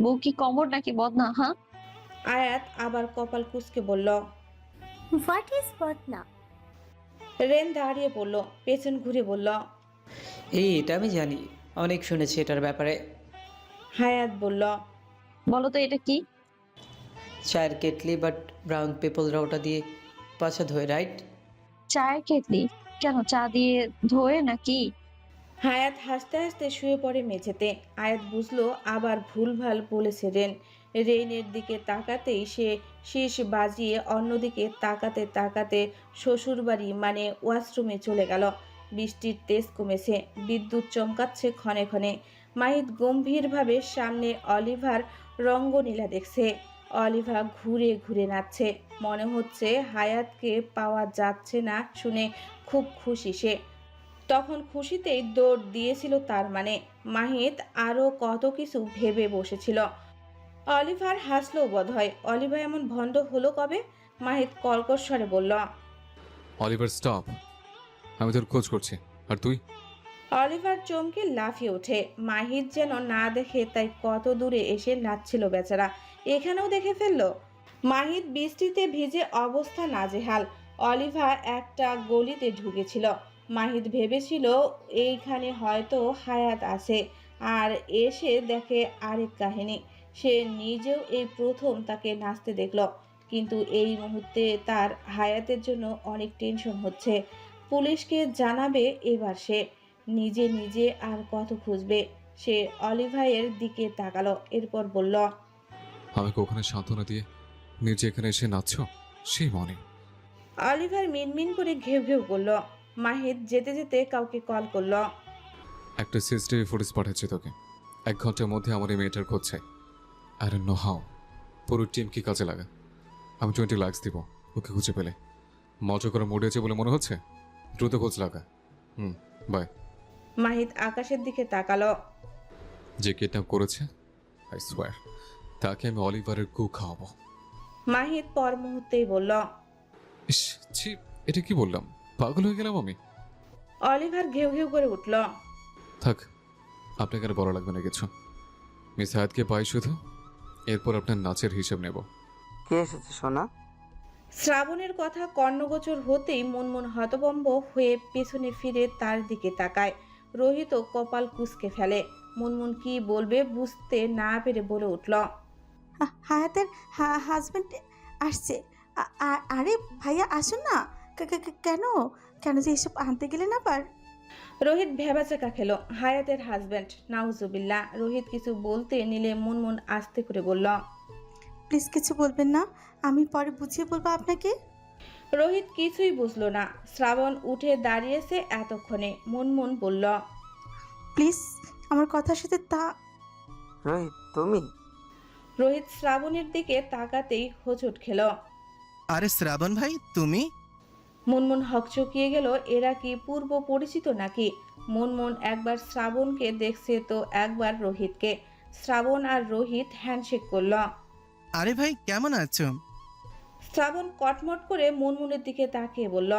বউ কি কমর নাকি বদনা, হ্যাঁ? আয়াত আবার কপাল কুঁচকে বলল। হোয়াট ইজ বদনা? রেন দাঁড়িয়ে পড়ল, পেছন ঘুরে বলল। এটা আমি জানি, অনেক শুনেছি এটার ব্যাপারে। হায়াত বলল। বলো তো এটা কি? চায়ের কেটলি, বাট ব্রাউন পিপলরা ওটা দিয়ে পাছা ধোয়, রাইট? চায়ের কেটলি? কেন, চা দিয়ে ধোয়ে নাকি? হায়াত হাসতে হাসতে শুয়ে পড়ে মেঝেতে। আয়াত বুঝলো আবার ভুলভাল বলেছে রেইনের দিকে তাকাতেই সে শীষ বাজিয়ে অন্যদিকে তাকাতে তাকাতে শ্বশুরবাড়ি মানে ওয়াশরুমে চলে গেল। বৃষ্টির তেজ কমেছে, বিদ্যুৎ চমকাচ্ছে ক্ষণে ক্ষণে। মাহিদ গম্ভীরভাবে সামনে অলিভার রঙ্গনীলা দেখছে। অলিভা ঘুরে ঘুরে নাচছে। মনে হচ্ছে হায়াতকে পাওয়া যাচ্ছে না শুনে খুব খুশি সে। তখন খুশিতেই দৌড় দিয়েছিল তার মানে। মাহিদ আরও কত কিছু ভেবে বসেছিল। অলিভার হাসলো বোধহয়। অলিভা এমন ভণ্ড হলো কবে? মাহিদ কর্কশ স্বরে বলল। অলিভার স্টপ, আমি তোর খোঁজ করছি। আর তুই? অলিভার চমকে লাফিয়ে ওঠে। মাহিদ যেন না দেখে তাই কত দূরে এসে নাচছিল বেচারা, এখানেও দেখে ফেললো। মাহিদ বৃষ্টিতে ভিজে অবস্থা নাজেহাল। অলিভা একটা গলিতে ঢুকেছিল। মাহিদ ভেবেছিল এইখানে হয়তো হায়াত আছে, আর এসে দেখে আরেক কাহিনী। সে নিজেও এই প্রথম তাকে নাচতে দেখল। কিন্তু এই মুহূর্তে তার হায়াতের জন্য অনেক টেনশন হচ্ছে। পুলিশকে জানাবে এবার সে, নিজে নিজে আর কত খুঁজবে। সে অলিভাইয়ের দিকে তাকালো, এরপর বলল। আমাকে ওখানে সান্ত্বনা দিয়ে নিজে এখানে এসে নাচছ, সেই মনে? অলিভার মিনমিন করে ঘেউ ঘেউ করল। মাহিদ যেতে যেতে কাউকে কল করল। একটা সিসিটিভি ফুটেজ পাঠাচ্ছি তোকে। 1 ঘন্টার মধ্যে আমার এই মেয়েটার খোঁজ চাই। আর নো হাও, পুরো টিমকে কাজে লাগা। আমি 20 লাখ দিব ওকে খুঁজে পেলে। মজা করে মোড়ে আছে বলে মনে হচ্ছে? দ্রুত খোঁজ লাগা। বাই। মাহিদ আকাশের দিকে তাকালো। যে কিডন্যাপ করেছে, আই সোয়ার তাকে আমি অলিভারের গু খাওয়াবো। মাহিদ পর মুহূর্তেই বলল। ইস, ছি, এটা কি বললাম? পাগল হয়ে গেলাম আমি। অলিভার ঘেউ ঘেউ করে উঠল। থাক, আপনাকে আর বলা লাগবে না কিছু। মিস হায়াতকে পাই শুধু, এরপর আপনার নাচের হিসাব নেব। কে এসেছে সোনা? শ্রাবণের কথা কর্ণগোচর হতেই মুনমুন হতভম্ব হয়ে পেছনে ফিরে তার দিকে তাকায়। রোহিত কপাল কুঁচকে ফেলে। মুনমুন কি বলবে বুঝতে না পেরে বলে উঠল। হায়াতের হাজবেন্ড আসছে। আরে ভাইয়া আসুন না। কেন কেন যে এসব আনতে গেলেন আবার? রোহিত ভেবাচাকা খেলো। হায়াতের হাজবেন্ড? নাউজুবিল্লাহ। রোহিত কিছু বলতে নিলে মুনমুন আস্তে করে বলল। প্লিজ কিছু বলবেন না, আমি পরে বুঝিয়ে বলবো আপনাকে। রোহিত কিছুই বুঝলো না। শ্রাবণ উঠে দাঁড়িয়েছে এতক্ষণে। মুনমুন বলল। প্লিজ আমার কথার সাথে তা। রোহিত তুমি? রোহিত শ্রাবণের দিকে তাকাতেই হোঁচট খেল। আরে শ্রাবণ ভাই, তুমি? মুনমুন হকচকিয়ে গেল। এরা কি পূর্ব পরিচিত নাকি? মুনমুন একবার শ্রাবণকে দেখছে তো একবার রোহিতকে। শ্রাবণ আর রোহিত হ্যান্ডশেক করল। আরে ভাই, কেমন আছো? শ্রাবণ কটমট করে মুনমুনের দিকে তাকিয়ে বলল।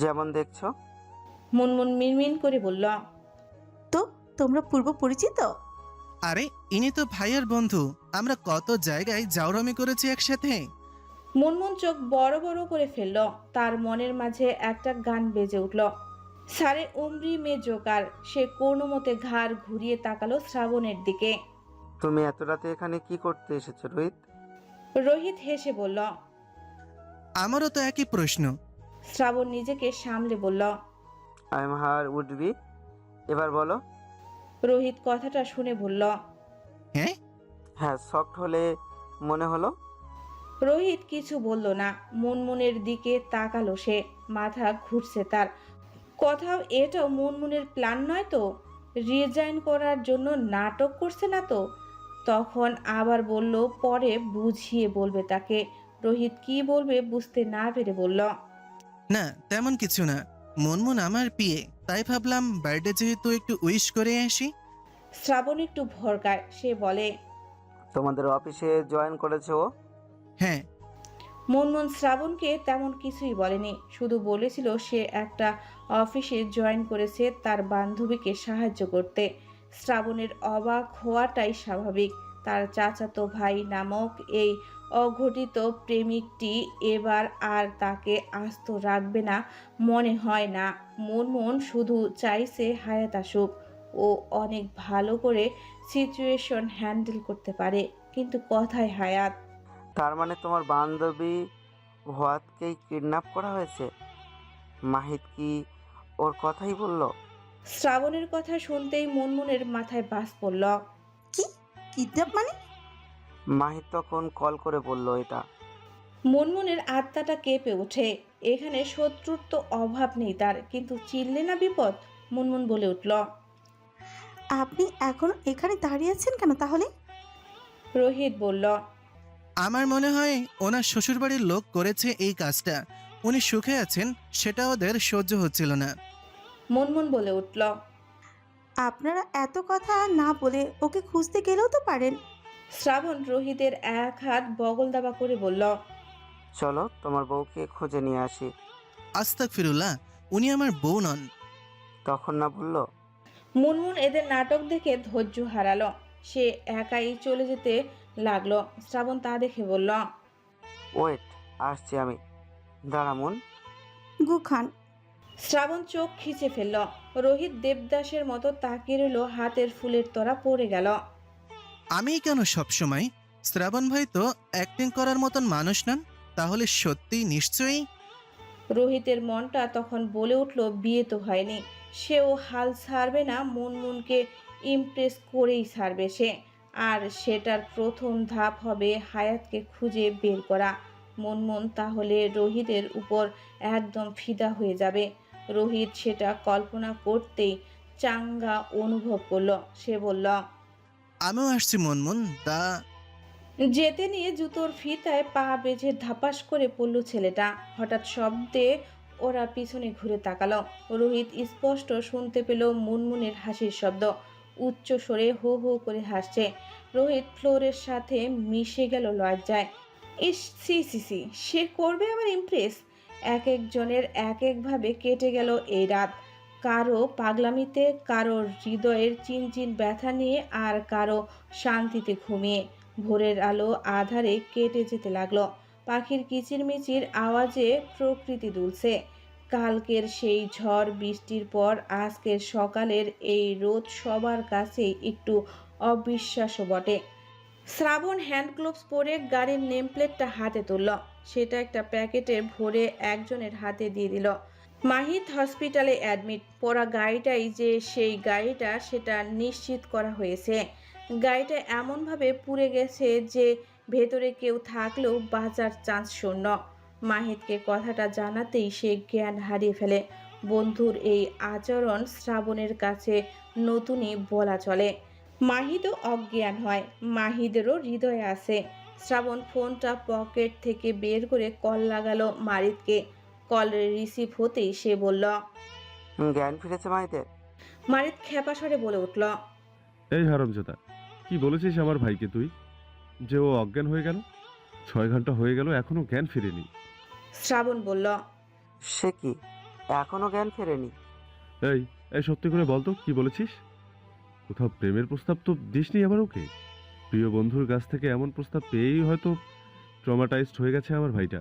যেমন দেখছো। মুনমুন মিনমিন করে বলল। তো তোমরা পূর্ব পরিচিত? আরে ইনি তো ভাইয়ের বন্ধু, আমরা কত জায়গায় জাউরামি করেছি একসাথে। মুনমুন চোখ বড় বড় করে ফেলল। তার মনের মাঝে একটা গান বেজে উঠল। সারে উমরি মে জোকার। সে কোনো মতে ঘাড় ঘুরিয়ে তাকালো শ্রাবণের দিকে। তুমি এত রাতে এখানে কি করতে এসেছো রোহিত? রোহিত হেসে বলল। আমারও তো একই প্রশ্ন। শ্রাবণ নিজেকে সামলে বলল। I am her would be. এবার বলো। রোহিত কথাটা শুনে বলল। হ্যাঁ হ্যাঁ, শক্ট হলে মনে হলো। রোহিত কিছু বলল না। মুনমুনের দিকে তাকালো সে। মাথা ঘুরছে তার। কোথাও এটাও মুনমুনের প্ল্যান নয় তো? রিজাইন করার জন্য নাটক করছে না তো? তখন আবার বলল পরে বুঝিয়ে বলবে তাকে। রোহিত কি বলবে বুঝতে না পেরে বলল। না, তেমন কিছু না। মুনমুন আমার পিয়ে, তাই ভাবলাম বার্থডে যেহেতু একটু উইশ করে আসি। শ্রাবণ একটু ভরকায়। সে বলে। তোমাদের অফিসে জয়েন করেছে ও? হ্যাঁ। মুনমুন শ্রাবণকে তেমন কিছুই বলেনি, শুধু বলেছিল সে একটা অফিসে জয়েন করেছে তার বান্ধবীকে সাহায্য করতে। শ্রাবণের অবাক হওয়াটাই স্বাভাবিক। তার চাচাতো ভাই নামক এই অঘটিত প্রেমিকটি এবার আর তাকে আস্ত রাখবে না মনে হয় না। মুনমুন শুধু চাইছে হায়াত আসুক, ও অনেক ভালো করে সিচুয়েশন হ্যান্ডেল করতে পারে। কিন্তু কথায় হায়াত। তার মানে তোমার বান্ধবী ওয়াদকেই কিডন্যাপ করা হয়েছে? মাহিদ কি ওর কথাই বলল? শ্রাবণের কথা শুনতেই মুনমুনের মাথায় বাজ পড়ল। কি কিডন্যাপ মানে? মাহিদ তখন কল করে বলল এটা। মুনমুনের আত্মাটা কেঁপে ওঠে। এখানে শত্রুর তো অভাব নেই তার, কিন্তু চিনলে না বিপদ। মুনমুন বলে উঠল। আপনি এখন এখানে দাঁড়িয়ে আছেন কেন তাহলে? রোহিত বলল। আমার মনে হয় ওনার শ্বশুরবাড়ির লোক করেছে এই কাজটা। উনি সুখে আছেন, সেটা ওদের সহ্য হচ্ছিল না। মুনমুন বলে উঠল। আপনারা এত কথা না বলে ওকে খুঁজতে গেলেও তো পারেন। শ্রাবণ রোহিতের এক হাত বগল দাবা করে বলল। চলো তোমার বউকে খুঁজে নিয়ে আসি। আস্তাগফিরুল্লাহ, উনি আমার বউ নন। তখন না বলল? মুনমুন এদের নাটক দেখে ধৈর্য হারালো। সে একাই চলে যেতে লাগলো। শ্রাবণ তা দেখে বলল। ওয়েট, আসছি আমি, দাঁড়া মুন। গুখান। শ্রাবণ চোখ খিচে ফেলল। রোহিত দেবদাসের মতো তাকিয়ে রইল, হাতের ফুলের তোড়া পড়ে গেল। আমি কেন সবসময়? শ্রাবণ ভাই তো অ্যাক্টিং করার মতন মানুষ নন। তাহলে সত্যি নিশ্চয়ই। রোহিতের মনটা তখন বলে উঠল বিয়ে তো হয়নি, সেও হাল ছাড়বে না, মুনমুনকে ইমপ্রেস করেই ছাড়বে সে। আর সেটার প্রথম ধাপ হবে হায়াতকে খুঁজে বের করা। মুনমুন তাহলে রোহিতের উপর একদম ফিদা হয়ে যাবে। রোহিত সেটা কল্পনা করতেই চাঙ্গা অনুভব করলো। সে বলল। আমিও আসছি মুনমুন। যেতে নিয়ে জুতোর ফিতায় পা বেঁধে ধাপাস করে পড়ল ছেলেটা। হঠাৎ শব্দে ওরা পিছনে ঘুরে তাকালো। রোহিত স্পষ্ট শুনতে পেল মুনমুনের হাসির শব্দ। উচ্চ স্বরে হো হো করে হাসছে। রোহিত ফ্লোরের সাথে মিশে গেল লজ্জায়। ইস, সি সি সি, সে করবে আবার ইমপ্রেস। এক একজনের এক একভাবে কেটে গেল এই রাত। কারো পাগলামিতে, কারো হৃদয়ের চিনচিন ব্যথা নিয়ে, আর কারো শান্তিতে ঘুমিয়ে। ভোরের আলো আধারে কেটে যেতে লাগলো। পাখির কিচিরমিচির আওয়াজে প্রকৃতি দুলছে। কালকের সেই ঝড় বৃষ্টির পর আজকের সকালের এই রোদ সবার কাছেই একটু অবিশ্বাস্য বটে। শ্রাবণ হ্যান্ড গ্লোভস পরে গাড়ির নেম প্লেটটা হাতে তুলল। সেটা একটা প্যাকেটে ভরে একজনের হাতে দিয়ে দিল। মাহিদ হসপিটালে অ্যাডমিট। পড়া গাড়িটাই যে সেই গাড়িটা সেটা নিশ্চিত করা হয়েছে। গাড়িটা এমনভাবে পুড়ে গেছে যে ভেতরে কেউ থাকলেও বাঁচার চান্স শূন্য। মাহিদকে কথাটা জানাতেই সে জ্ঞান হারিয়ে ফেলে। বন্ধুর এই আচরণ শ্রাবণের কাছে নতুনই বলা চলে। মাহিদও অজ্ঞান হয়, মাহিদেরও হৃদয় আছে। শ্রাবণ ফোনটা পকেট থেকে বের করে কল লাগালো মারিদকে। কল রিসিভ হতেই সে বলল। জ্ঞান ফিরেছে মাহিদের? মারিদ খেপা স্বরে বলে উঠল। এই হারামজাদা, কি বলেছিস আমার ভাইকে তুই, যে ও অজ্ঞান হয়ে গেল? 6 ঘন্টা হয়ে গেল, এখনো জ্ঞান ফেরেনি। শ্রাবণ বলল। সে কি এখনো জ্ঞান ফেরেনি? এই এই সত্যি করে বলতো কি বলেছিস? কোথাও প্রেমের প্রস্তাব তো দিসনি আবার ওকে? প্রিয় বন্ধুর কাছ থেকে এমন প্রস্তাব পেয়েই হয়তো ট্রমাটাইজড হয়ে গেছে আমার ভাইটা।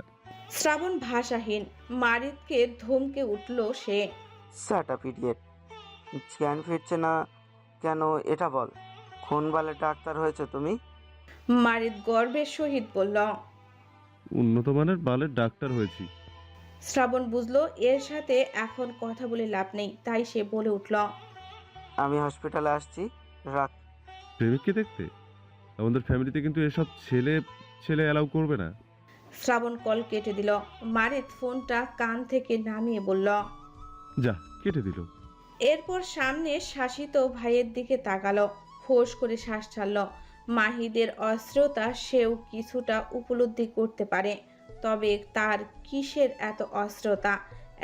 শ্রাবণ ভাষাহীন। মারিদকে ধমকে উঠল সে। শাট আপ ইডিয়েট, জ্ঞান ফিরছে না কেন এটা বল। কোন বালে ডাক্তার হয়েছে তুমি? মারিদ গর্বের সহিত বলল। উন্নত মানের বালের ডাক্তার হয়েছি। শ্রাবণ বুঝলো এর সাথে এখন কথা বলে লাভ নেই, তাই সে বলে উঠল। আমি হসপিটালে আসছি, রাখ। প্রেমিককে দেখতে? আমাদের ফ্যামিলিতে কিন্তু এসব ছেলে অ্যালাউ করবে না। শ্রাবণ কল কেটে দিল। মারিদ ফোনটা কান থেকে নামিয়ে বলল। যা, কেটে দিল। এরপর সামনে শাসিত ভাইয়ের দিকে তাকালো। ফোঁস করে শ্বাস ছাড়ল। মাহিদের অস্ত্রতা সেও কিছুটা উপলব্ধি করতে পারে, তবে তার কিসের এত অস্ত্রতা?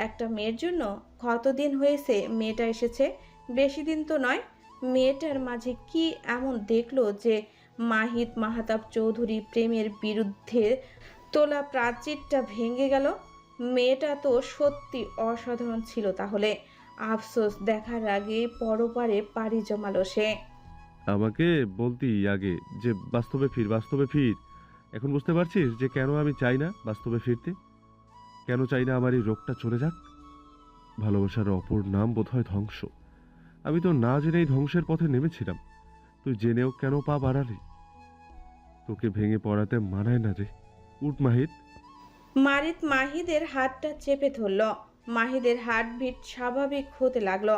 একটা মেয়ের জন্য? কতদিন হয়েছে মেয়েটা এসেছে? বেশি দিন তো নয়। মেয়েটার মাঝে কি এমন দেখলো যে মাহিদ মাহতাব চৌধুরী প্রেমের বিরুদ্ধে তোলা প্রাচীরটা ভেঙে গেল। মেয়েটা তো সত্যি অসাধারণ ছিল তাহলে। আফসোস দেখার আগে পরপারে পাড়ি জমালো সে। আমাকে বলতি আগে যে বাস্তবে ফির, বাস্তবে ফির। এখন বুঝতে পারছিস যে কেন আমি চাই না বাস্তবে ফিরতে, কেন চাই না আমার এই রোগটা চলে যাক। ভালোবাসার অপর নাম বোধহয় ধ্বংস। আমি তো না জেনেই ধ্বংসের পথে নেমেছিলাম, তুই জেনেও কেন পা বাড়ালি? তোকে ভেঙে পড়াতে মানায় না রে। উঠ মাহিদ। মারিত মাহিদের হাতটা চেপে ধরল। মাহিদের হার্টবিট স্বাভাবিক হতে লাগলো।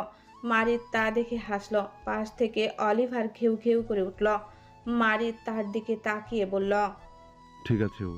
মারিত তা দেখে হাসলো। পাশ থেকে অলিভার ঘেউ ঘেউ করে উঠল। মারিত তার দিকে তাকিয়ে বলল, ঠিক আছে ও